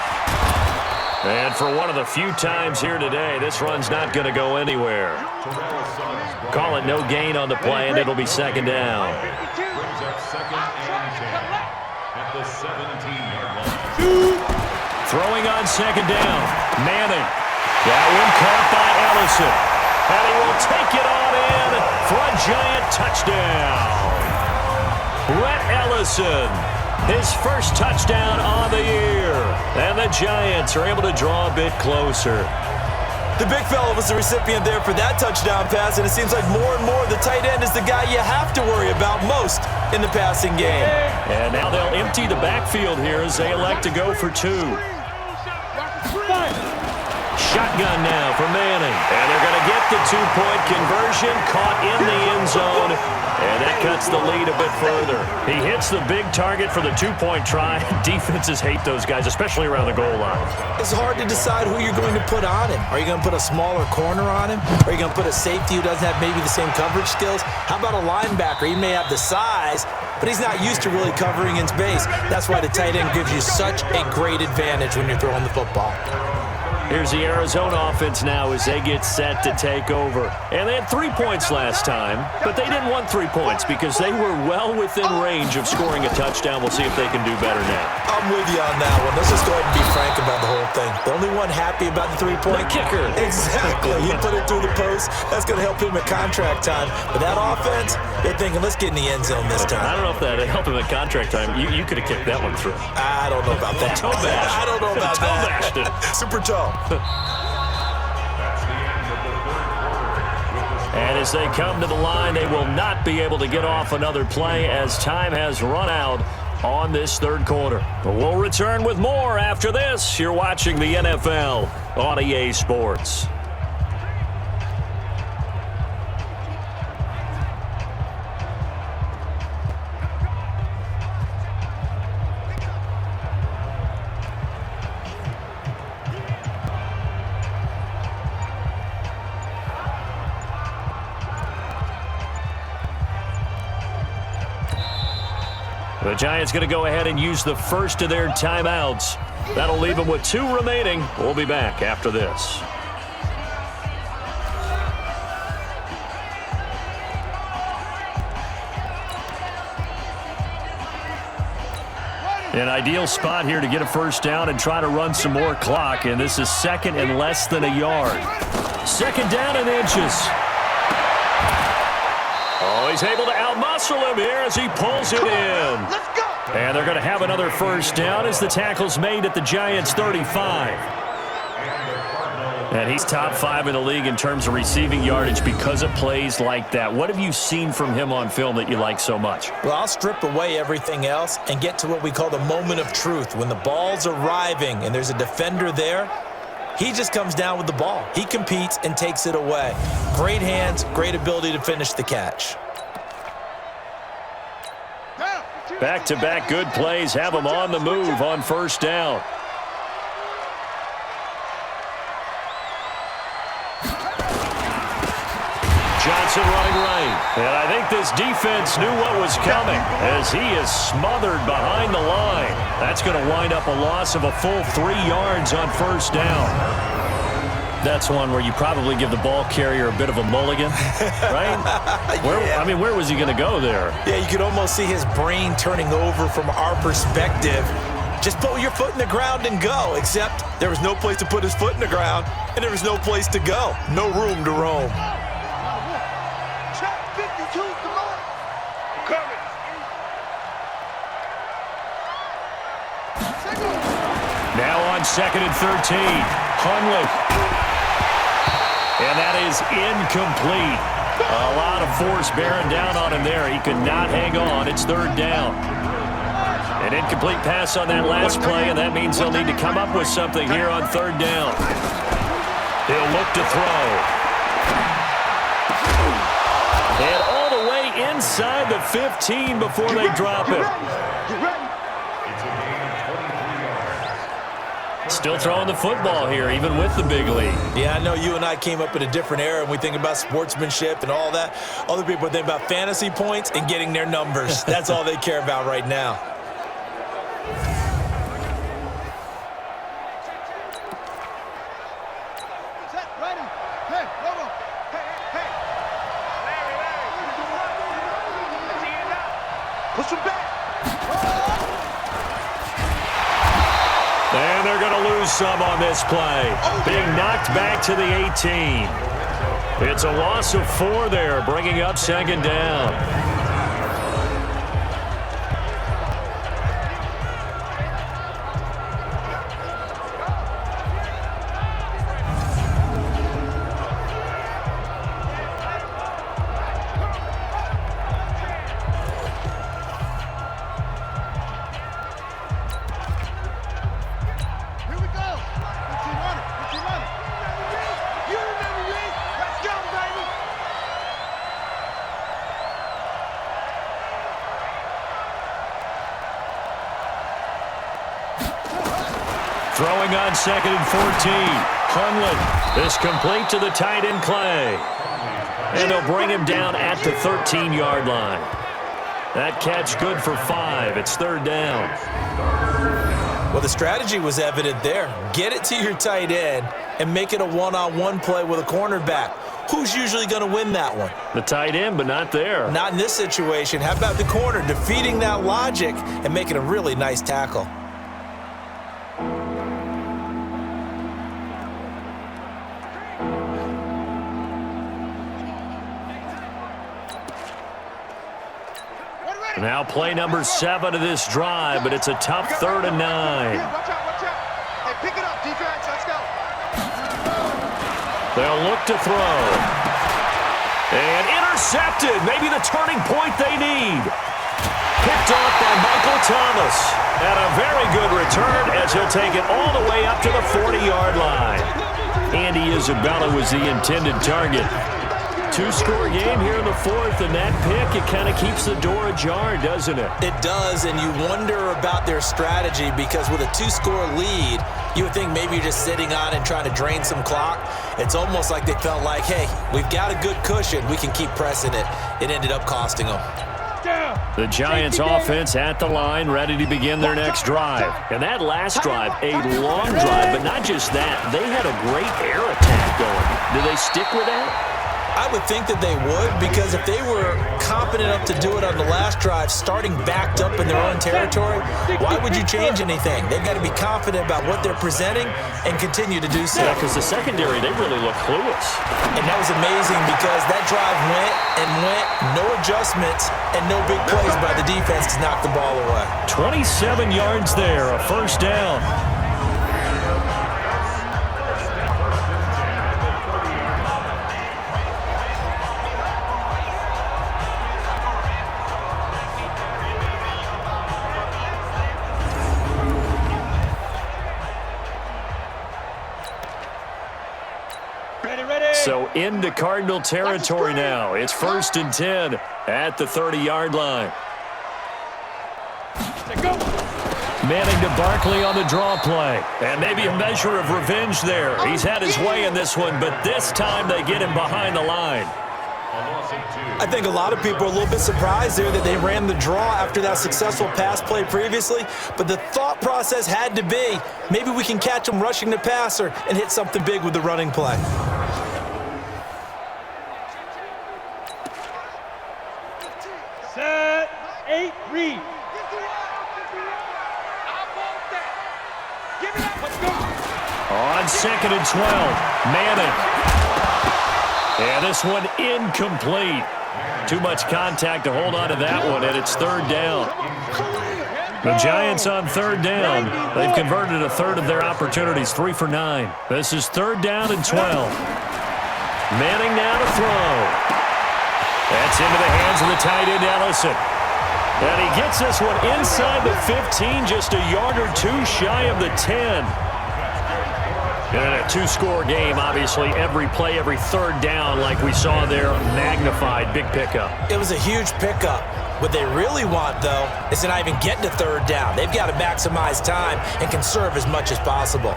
And for one of the few times here today, this run's not going to go anywhere. Call it no gain on the play, and it'll be second down. Brings up second and 10 at the 17-yard line. Throwing on second down. Manning. That one caught by Ellison. And he will take it on in for a giant touchdown. Rhett Ellison, his first touchdown on the year. And the Giants are able to draw a bit closer. The big fella was the recipient there for that touchdown pass, and it seems like more and more the tight end is the guy you have to worry about most in the passing game. And now they'll empty the backfield here as they elect to go for two. Shotgun now for Manning. And they're going to get the two-point conversion, caught in the end zone. And that cuts the lead a bit further. He hits the big target for the two-point try. Defenses hate those guys, especially around the goal line. It's hard to decide who you're going to put on him. Are you going to put a smaller corner on him? Are you going to put a safety who doesn't have maybe the same coverage skills? How about a linebacker? He may have the size, but he's not used to really covering in space. That's why the tight end gives you such a great advantage when you're throwing the football. Here's the Arizona offense now as they get set to take over. And they had 3 points last time, but they didn't want 3 points because they were well within range of scoring a touchdown. We'll see if they can do better now. I'm with you on that one. Let's just go ahead and be frank about the whole thing. The only one happy about the three-point kicker. Exactly. He put it through the post. That's going to help him at contract time. But that offense, they're thinking, let's get in the end zone this time. I don't know if that helped him at contract time. You could have kicked that one through. I don't know about that. Toe bash. I don't know about toe that. bashed it. Super toe. That's the end of the third quarter. And as they come to the line, they will not be able to get off another play as time has run out on this third quarter. But we'll return with more after this. You're watching the NFL on EA Sports. The Giants going to go ahead and use the first of their timeouts. That'll leave them with 2 remaining. We'll be back after this. An ideal spot here to get a first down and try to run some more clock. And this is second and less than a yard. Second down and inches. Oh, he's able to outmuscle him here as he pulls it in. Let's go. And they're going to have another first down as the tackle's made at the Giants' 35. And he's top 5 in the league in terms of receiving yardage because of plays like that. What have you seen from him on film that you like so much? Well, I'll strip away everything else and get to what we call the moment of truth. When the ball's arriving and there's a defender there, he just comes down with the ball. He competes and takes it away. Great hands, great ability to finish the catch. Back-to-back good plays have him on the move on first down. Johnson running right. And I think this defense knew what was coming as he is smothered behind the line. That's going to wind up a loss of a full 3 yards on first down. That's one where you probably give the ball carrier a bit of a mulligan, right? Yeah. I mean, where was he going to go there? Yeah, you could almost see his brain turning over from our perspective. Just put your foot in the ground and go, except there was no place to put his foot in the ground, and there was no place to go. No room to roam. Check 52, come on. Coming. Now on 2nd and 13, Hundley. And that is incomplete. A lot of force bearing down on him there. He could not hang on. It's 3rd down. An incomplete pass on that last play, and that means they'll need to come up with something here on 3rd down. He'll look to throw. And all the way inside the 15 before they drop it. Still throwing the football here, even with the big lead. Yeah, I know you and I came up in a different era, and we think about sportsmanship and all that. Other people think about fantasy points and getting their numbers. That's all they care about right now. Push him back. And they're going to lose some on this play. Being knocked back to the 18. It's a loss of 4 there, bringing up 2nd down. Throwing on 2nd and 14. Hundley is complete to the tight end Clay. And they'll bring him down at the 13-yard line. That catch good for 5. It's 3rd down. Well, the strategy was evident there. Get it to your tight end and make it a one-on-one play with a cornerback. Who's usually going to win that one? The tight end, but not there. Not in this situation. How about the corner defeating that logic and making a really nice tackle? Now play number 7 of this drive, but it's a tough 3rd and 9. Watch out, watch out. Hey, pick it up, defense. Let's go. They'll look to throw. And intercepted. Maybe the turning point they need. Picked off by Michael Thomas. And a very good return as he'll take it all the way up to the 40-yard line. Andy Isabella was the intended target. 2-score game here in the 4th, and that pick, it kind of keeps the door ajar, doesn't it? It does, and you wonder about their strategy because with a 2-score lead, you would think maybe you're just sitting on and trying to drain some clock. It's almost like they felt like, hey, we've got a good cushion. We can keep pressing it. It ended up costing them. The Giants offense at the line, ready to begin their next drive. And that last drive, a long drive, but not just that. They had a great air attack going. Do they stick with that? I would think that they would, because if they were confident enough to do it on the last drive, starting backed up in their own territory, why would you change anything? They've got to be confident about what they're presenting and continue to do so. Yeah, because the secondary, they really look clueless. And that was amazing because that drive went and went, no adjustments, and no big plays by the defense to knock the ball away. 27 yards there, a 1st down. So into Cardinal territory now. It's 1st and 10 at the 30-yard line. Manning to Barkley on the draw play. And maybe a measure of revenge there. He's had his way in this one, but this time they get him behind the line. I think a lot of people are a little bit surprised there that they ran the draw after that successful pass play previously, but the thought process had to be, maybe we can catch them rushing the passer and hit something big with the running play. Set, 8, read. Give it up, let's go. On 2nd and 12, Madden. And this one incomplete. Too much contact to hold on to that one, and it's 3rd down. The Giants on 3rd down. They've converted a third of their opportunities, 3 for 9. This is 3rd down and 12. Manning now to throw. That's into the hands of the tight end, Ellison. And he gets this one inside the 15, just a yard or two shy of the 10. And in a 2-score game, obviously, every play, every 3rd down, like we saw there, magnified, big pickup. It was a huge pickup. What they really want, though, is to not even get to 3rd down. They've got to maximize time and conserve as much as possible.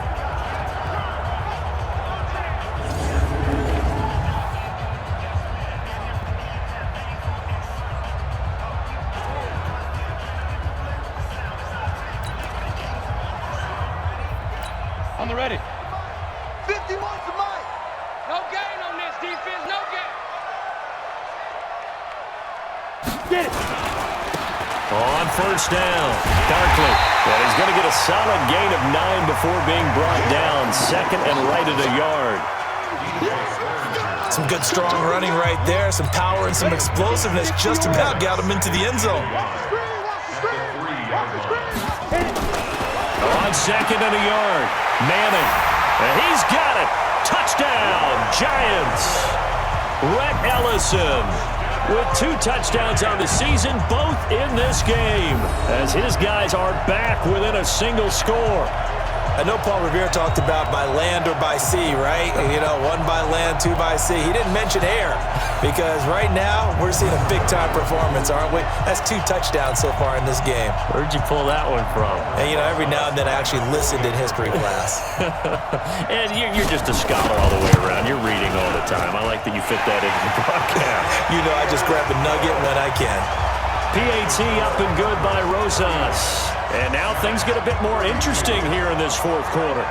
On the ready. 51 to Mike. No gain on this defense, no gain. Get it. On 1st down, Barkley. And he's going to get a solid gain of 9 before being brought down. 2nd and right at a yard. Some good, strong running right there. Some power and some explosiveness just about got him into the end zone. On 2nd and a yard, Manning. And he's got it. Touchdown, Giants. Rhett Ellison with 2 touchdowns on the season, both in this game, as his guys are back within a single score. I know Paul Revere talked about by land or by sea, right? You know, 1 by land, 2 by sea. He didn't mention air because right now we're seeing a big-time performance, aren't we? That's 2 touchdowns so far in this game. Where'd you pull that one from? And, you know, every now and then I actually listened in history class. And you're just a scholar all the way around. You're reading all the time. I like that you fit that into the broadcast. You know, I just grab a nugget when I can. PAT up and good by Rosas. And now things get a bit more interesting here in this 4th quarter.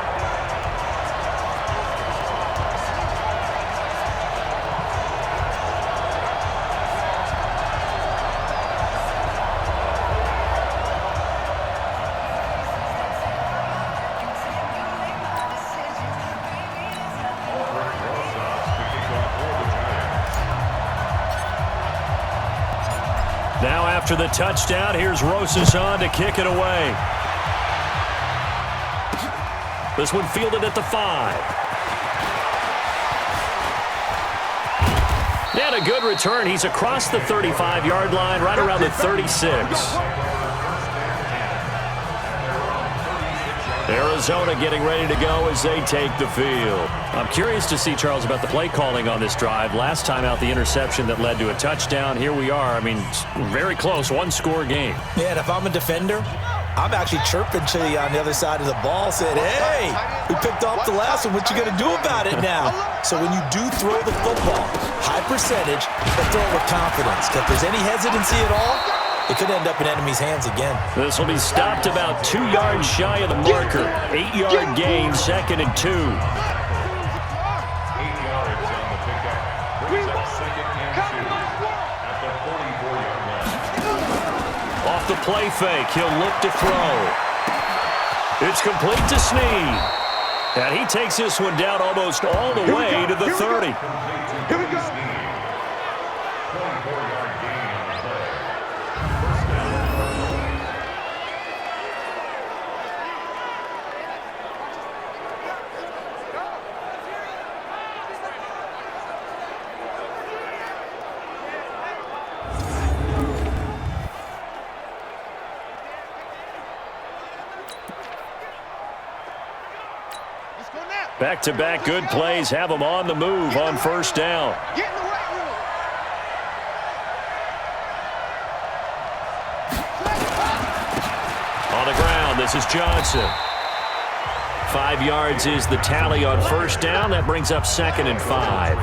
Now after the touchdown, here's Rosas on to kick it away. This one fielded at the 5. And a good return. He's across the 35-yard line, right around the 36. Arizona getting ready to go as they take the field. I'm curious to see, Charles, about the play calling on this drive. Last time out, the interception that led to a touchdown. Here we are. I mean, very close, 1-score game. Yeah, and if I'm a defender, I'm actually chirping to you on the other side of the ball, saying, hey, we picked off the last one. What you going to do about it now? So when you do throw the football, high percentage, but throw it with confidence. Because if there's any hesitancy at all, it could end up in enemy's hands again. This will be stopped about 2 yards shy of the marker. 8-yard gain, 2nd and 2. 8 yards on the pickup. Brings up 2nd and 2 at the 44-yard line. Off the play fake, he'll look to throw. It's complete to Snead. And he takes this one down almost all the way to the 30. Here we go. 24-yard gain on the play. Let's go now. Back-to-back good plays have him on the move on 1st down. Get in the right room. On the ground, this is Johnson. 5 yards is the tally on 1st down. That brings up 2nd and 5.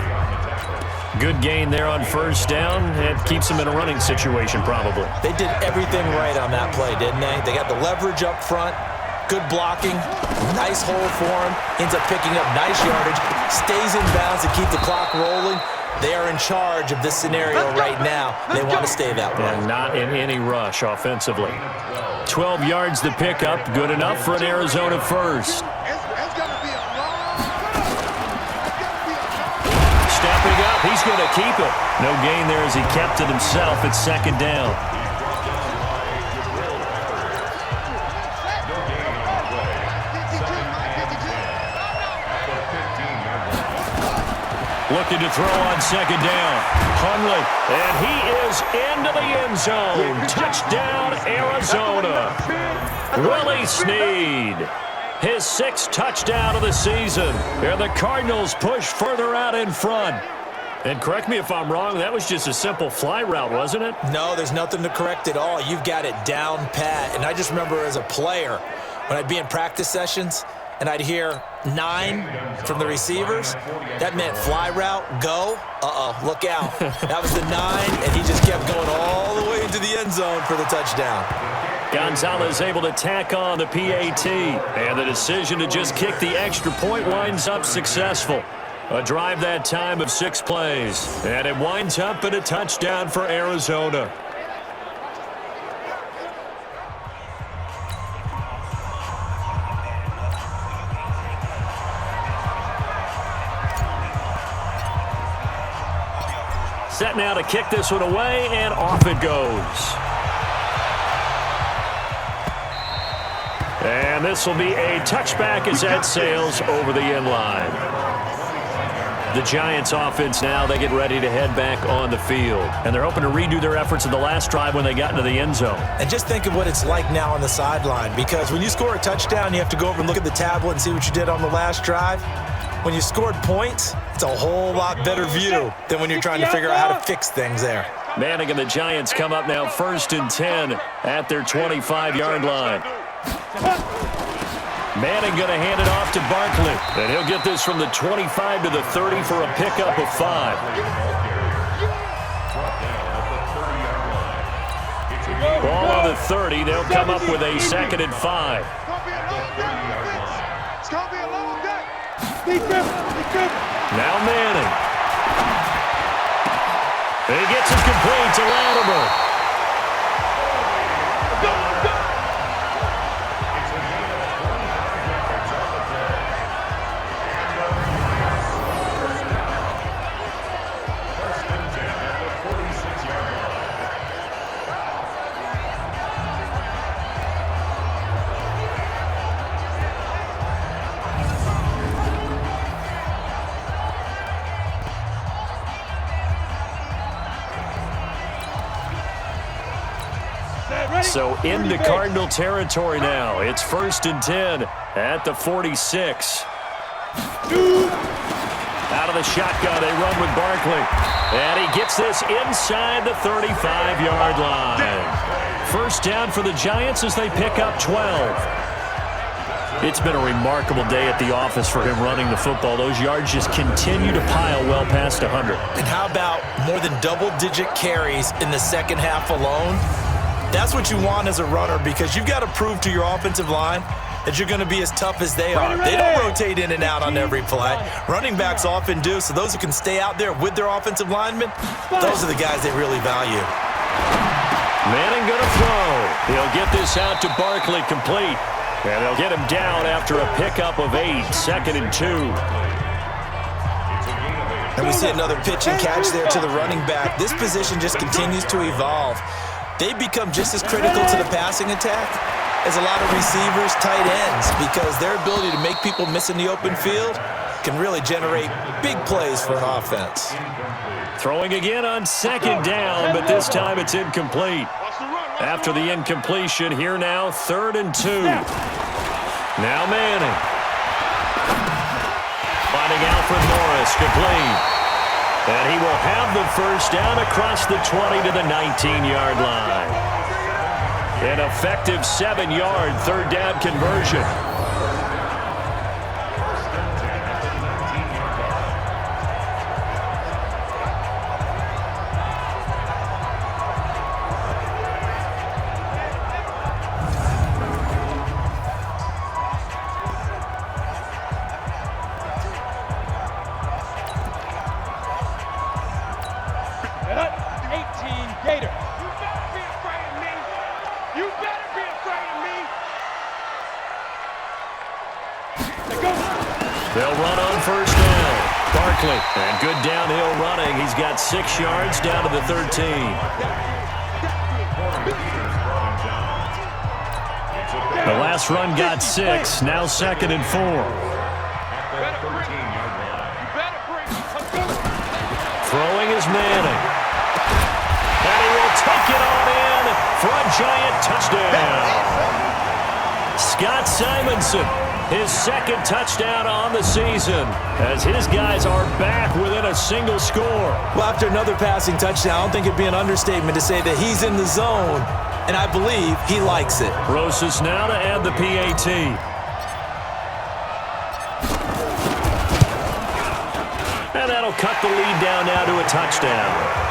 Good gain there on first down. It keeps them in a running situation probably. They did everything right on that play, didn't they? They got the leverage up front, good blocking, nice hole for him, ends up picking up nice yardage, stays in bounds to keep the clock rolling. They are in charge of this scenario right now. They want to stay that way. And not in any rush offensively. 12 yards to pick up, good enough for an Arizona first. Stepping up, he's going to keep it. No gain there as he kept it himself. It's second down. Looking to throw on second down. Hundley, and he is into the end zone. Touchdown, Arizona. Willie Snead, his 6th touchdown of the season. And the Cardinals push further out in front. And correct me if I'm wrong, that was just a simple fly route, wasn't it? No, there's nothing to correct at all. You've got it down pat. And I just remember as a player, when I'd be in practice sessions, and I'd hear 9 from the receivers, that meant fly route, go, look out. That was the 9, and he just kept going all the way into the end zone for the touchdown. Gonzalez able to tack on the PAT, and the decision to just kick the extra point winds up successful. A drive that time of 6 plays, and it winds up in a touchdown for Arizona. Set now to kick this one away, and off it goes. And this will be a touchback as that sails over the end line. The Giants offense now, they get ready to head back on the field. And they're hoping to redo their efforts in the last drive when they got into the end zone. And just think of what it's like now on the sideline, because when you score a touchdown, you have to go over and look at the tablet and see what you did on the last drive. When you scored points, it's a whole lot better view than when you're trying to figure out how to fix things there. Manning and the Giants come up now 1st and 10 at their 25-yard line. Manning going to hand it off to Barkley. And he'll get this from the 25 to the 30 for a pickup of 5. Ball on the 30. They'll come up with a 2nd and 5. It's going to be a long day. Now Manning. He gets it complete to Latimer. So into Cardinal territory now. It's 1st and 10 at the 46. Out of the shotgun, they run with Barkley. And he gets this inside the 35-yard line. First down for the Giants as they pick up 12. It's been a remarkable day at the office for him running the football. Those yards just continue to pile well past 100. And how about more than double-digit carries in the second half alone? That's what you want as a runner, because you've got to prove to your offensive line that you're going to be as tough as they are. They don't rotate in and out on every play. Running backs often do, so those who can stay out there with their offensive linemen, those are the guys they really value. Manning going to throw. He'll get this out to Barkley, complete. And they'll get him down after a pickup of 8, 2nd and 2. And we see another pitch and catch there to the running back. This position just continues to evolve. They become just as critical to the passing attack as a lot of receivers, tight ends, because their ability to make people miss in the open field can really generate big plays for an offense. Throwing again on 2nd down, but this time it's incomplete. After the incompletion, here now, 3rd and 2. Now Manning. Finding Alfred Morris, complete. And he will have the first down across the 20 to the 19-yard line. An effective 7-yard 3rd down conversion. They'll run on first down. Barkley, and good downhill running. He's got 6 yards down to the 13. The last run got 6. Now 2nd and 4. Throwing is Manning. And he will take it on in for a giant touchdown. Scott Simonson, his 2nd touchdown on the season, as his guys are back within a single score. Well, after another passing touchdown, I don't think it'd be an understatement to say that he's in the zone, and I believe he likes it. Rosas now to add the PAT. And that'll cut the lead down now to a touchdown.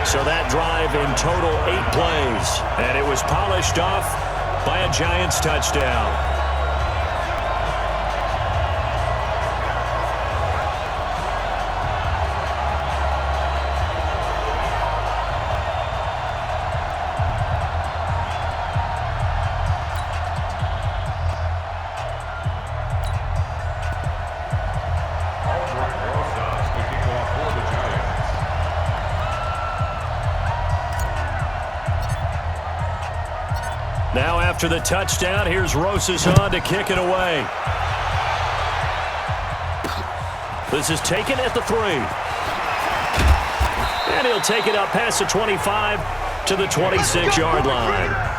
So that drive in total 8 plays, and it was polished off by a Giants touchdown. Now after the touchdown, here's Rosas on to kick it away. This is taken at the 3. And he'll take it up past the 25 to the 26-yard line.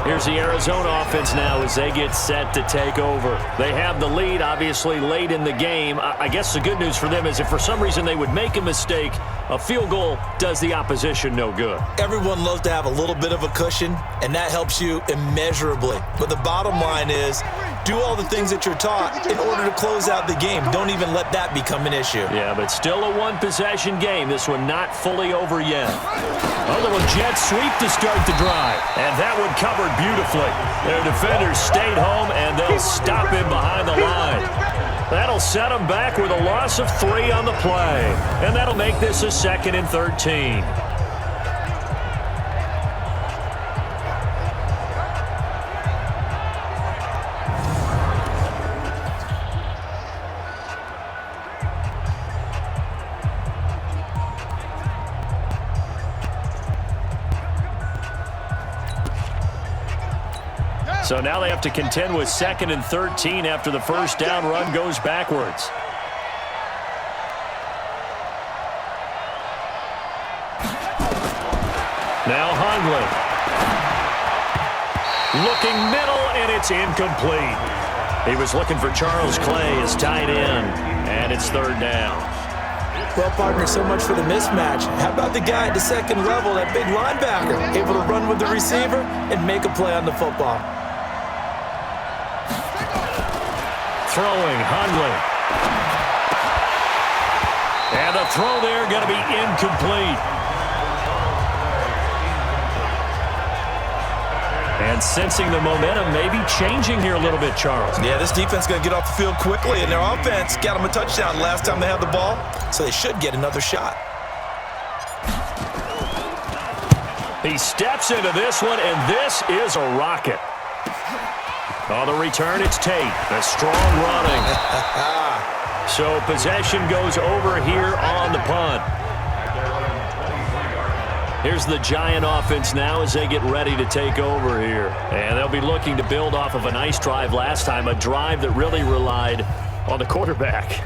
Here's the Arizona offense now as they get set to take over. They have the lead, obviously, late in the game. I guess the good news for them is if for some reason they would make a mistake, a field goal does the opposition no good. Everyone loves to have a little bit of a cushion, and that helps you immeasurably. But the bottom line is, do all the things that you're taught in order to close out the game. Don't even let that become an issue. Yeah, but still a one-possession game. This one not fully over yet. A little jet sweep to start the drive. And that one covered beautifully. Their defenders stayed home, and they'll stop him behind the line. That'll set them back with a loss of 3 on the play. And that'll make this a 2nd and 13. So now they have to contend with 2nd and 13 after the first down run goes backwards. Now Hundley. Looking middle, and it's incomplete. He was looking for Charles Clay as tight end, and it's 3rd down. Well, partner, so much for the mismatch. How about the guy at the 2nd level, that big linebacker, able to run with the receiver and make a play on the football? Throwing, Hundley. And the throw there going to be incomplete. And sensing the momentum maybe changing here a little bit, Charles. Yeah, this defense is going to get off the field quickly, and their offense got them a touchdown last time they had the ball, so they should get another shot. He steps into this one, and this is a rocket. On the return, it's Tate. A strong running. So possession goes over here on the punt. Here's the Giant offense now as they get ready to take over here. And they'll be looking to build off of a nice drive last time, a drive that really relied on the quarterback.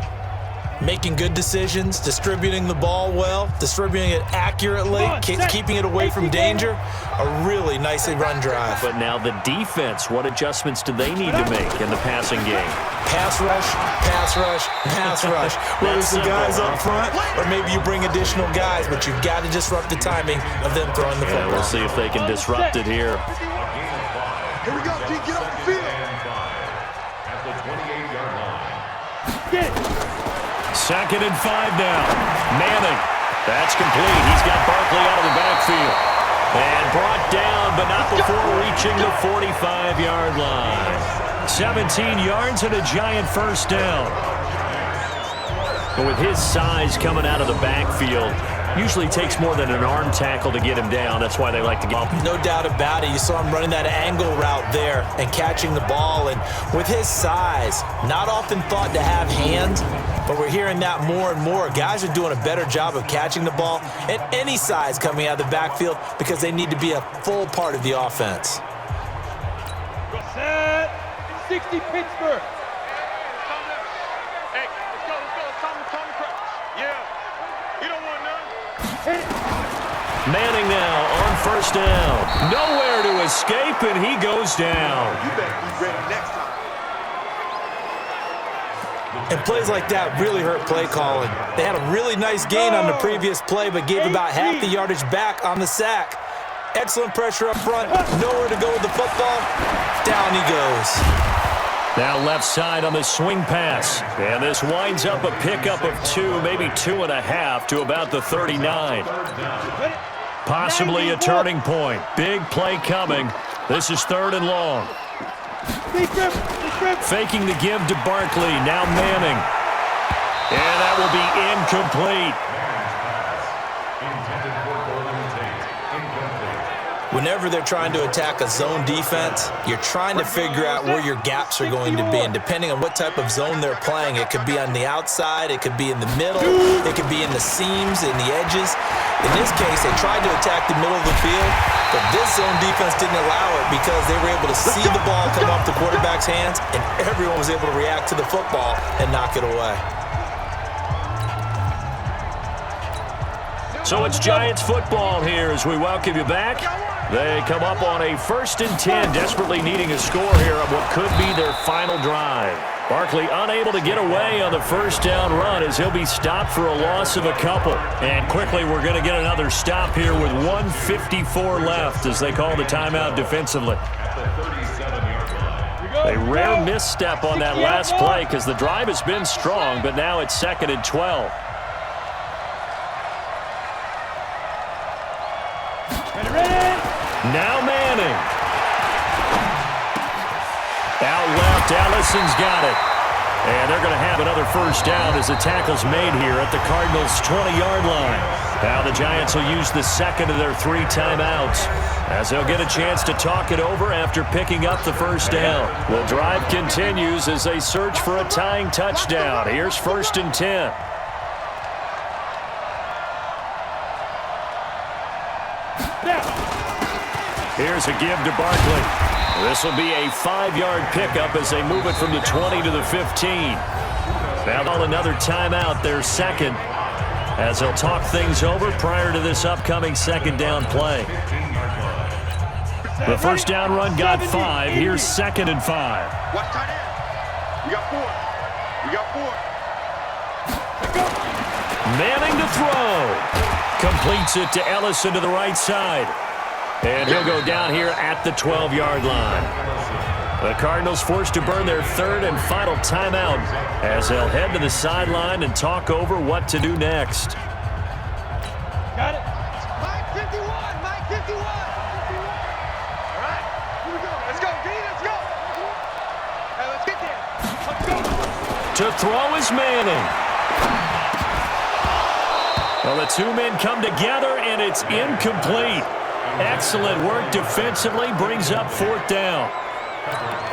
Making good decisions, distributing the ball well, distributing it accurately, keeping it away from danger. A really nicely run drive. But now the defense, what adjustments do they need to make in the passing game? Pass rush, pass rush, pass rush. Whether it's the guys up front or maybe you bring additional guys, but you've got to disrupt the timing of them throwing the football. We'll see if they can disrupt it here. Here we go, G, get off the field. At the 28-yard line. Get it. 2nd and 5 now. Manning. That's complete. He's got Barkley out of the backfield. And brought down, but not before reaching the 45-yard line. 17 yards and a Giant first down. But with his size coming out of the backfield, Usually takes more than an arm tackle to get him down. That's why they like to get him. No doubt about it. You saw him running that angle route there and catching the ball. And with his size, not often thought to have hands, but we're hearing that more and more. Guys are doing a better job of catching the ball at any size coming out of the backfield because they need to be a full part of the offense. Set. 60 Pittsburgh. Hey, let's go. Tom Crouch. Yeah. You don't want none. Manning now on first down. Nowhere to escape, and he goes down. You better be ready next time. And plays like that really hurt play calling. They had a really nice gain on the previous play, but gave about half the yardage back on the sack. Excellent pressure up front. Nowhere to go with the football. Down he goes. Now left side on the swing pass. And this winds up a pickup of 2, maybe 2.5 to about the 39. Possibly a turning point. Big play coming. This is 3rd and long. Faking the give to Barkley. Now Manning. And that will be incomplete. Whenever they're trying to attack a zone defense, you're trying to figure out where your gaps are going to be. And depending on what type of zone they're playing, it could be on the outside, it could be in the middle, it could be in the seams, in the edges. In this case, they tried to attack the middle of the field, but this zone defense didn't allow it because they were able to see the ball come off the quarterback's hands, and everyone was able to react to the football and knock it away. So it's Giants football here as we welcome you back. They come up on a 1st and 10, desperately needing a score here on what could be their final drive. Barkley unable to get away on the first down run as he'll be stopped for a loss of a couple. And quickly we're going to get another stop here with 1:54 left as they call the timeout defensively. A rare misstep on that last play because the drive has been strong, but now it's 2nd and 12. Now Manning. Out left, Allison's got it. And they're going to have another first down as the tackle's made here at the Cardinals' 20-yard line. Now the Giants will use the 2nd of their 3 timeouts as they'll get a chance to talk it over after picking up the first down. The drive continues as they search for a tying touchdown. Here's 1st and 10. Here's a give to Barkley. This will be a 5-yard pickup as they move it from the 20 to the 15. Now another timeout, their 2nd, as they'll talk things over prior to this upcoming 2nd down play. The first down run got 5. Here's 2nd and 5. Watch tight end. We got 4. We got 4. Manning to throw. Completes it to Ellison to the right side. And he'll go down here at the 12-yard line. The Cardinals forced to burn their 3rd and final timeout as they'll head to the sideline and talk over what to do next. Got it. Mike 51. Mike 51. All right. Here we go. Let's go, D. Let's go. Hey, let's get there. Let's go. To throw is Manning. Well, the 2 men come together, and it's incomplete. Excellent work defensively, brings up 4th down.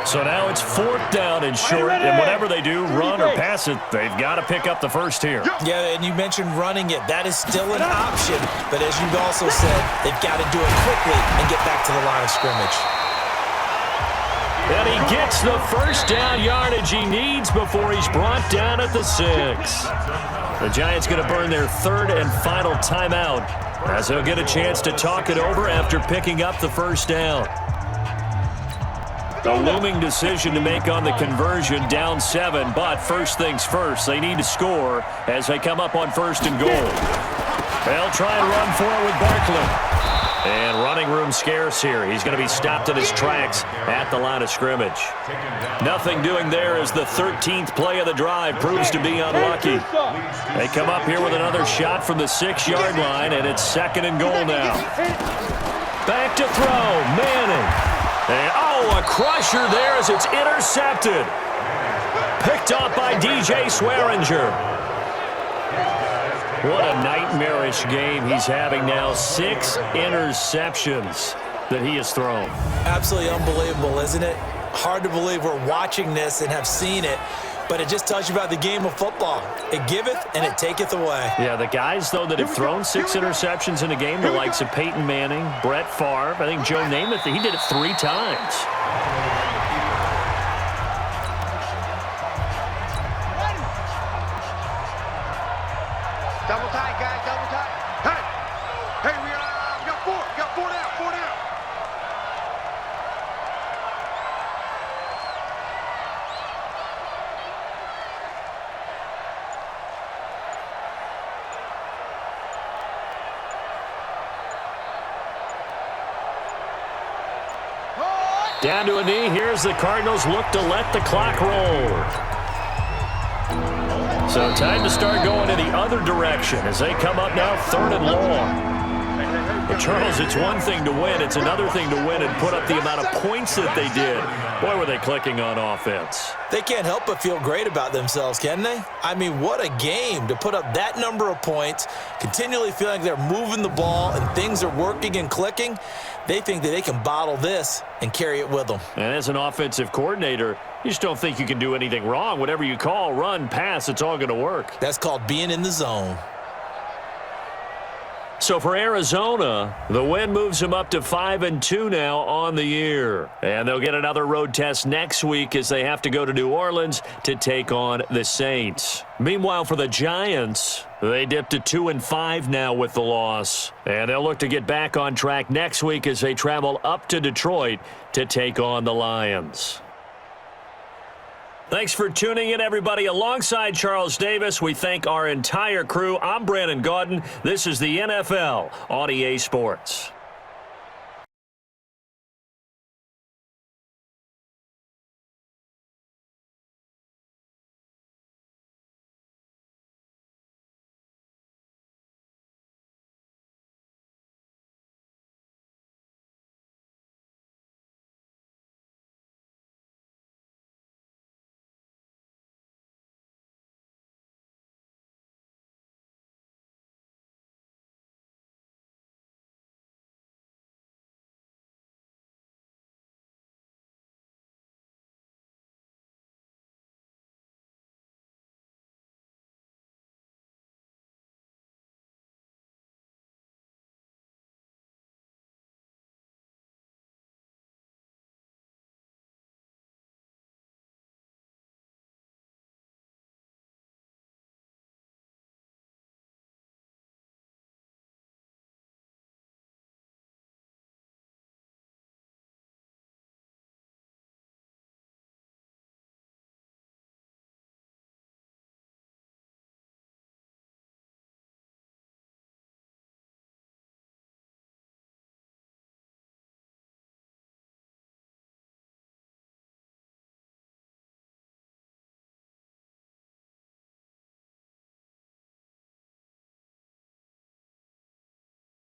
So now it's 4th down and short, and whatever they do, run or pass it, they've got to pick up the first here. Yeah, and you mentioned running it. That is still an option, but as you've also said, they've got to do it quickly and get back to the line of scrimmage. And he gets the first down yardage he needs before he's brought down at the 6. The Giants going to burn their 3rd and final timeout as they'll get a chance to talk it over after picking up the first down. A looming decision to make on the conversion, down 7, but first things first, they need to score as they come up on 1st and goal. They'll try and run for it with Barkley. And running room scarce here. He's going to be stopped in his tracks at the line of scrimmage. Nothing doing there as the 13th play of the drive proves to be unlucky. They come up here with another shot from the 6-yard line, and it's 2nd and goal now. Back to throw, Manning. And, a crusher there as it's intercepted. Picked off by DJ Swearinger. What a nightmarish game he's having now. 6 interceptions that he has thrown. Absolutely unbelievable, isn't it? Hard to believe we're watching this and have seen it, but it just tells you about the game of football. It giveth and it taketh away. Yeah, the guys, though, that have thrown 6 interceptions in a game, the likes of Peyton Manning, Brett Favre, I think Joe Namath, he did it 3 times. Double tight, guys, double tight. Hey, we got 4. We got 4 down, 4 down. Down to a knee. Here's the Cardinals look to let the clock roll. So time to start going in the other direction as they come up now 3rd and long. But Charles, it's one thing to win. It's another thing to win and put up the amount of points that they did. Boy, were they clicking on offense. They can't help but feel great about themselves, can they? I mean, what a game to put up that number of points, continually feeling like they're moving the ball and things are working and clicking. They think that they can bottle this and carry it with them. And as an offensive coordinator, you just don't think you can do anything wrong. Whatever you call, run, pass, it's all going to work. That's called being in the zone. So for Arizona, the win moves them up to 5-2 now on the year. And they'll get another road test next week as they have to go to New Orleans to take on the Saints. Meanwhile, for the Giants, they dipped to 2-5 now with the loss. And they'll look to get back on track next week as they travel up to Detroit to take on the Lions. Thanks for tuning in, everybody. Alongside Charles Davis, we thank our entire crew. I'm Brandon Gaudin. This is the NFL on EA Sports.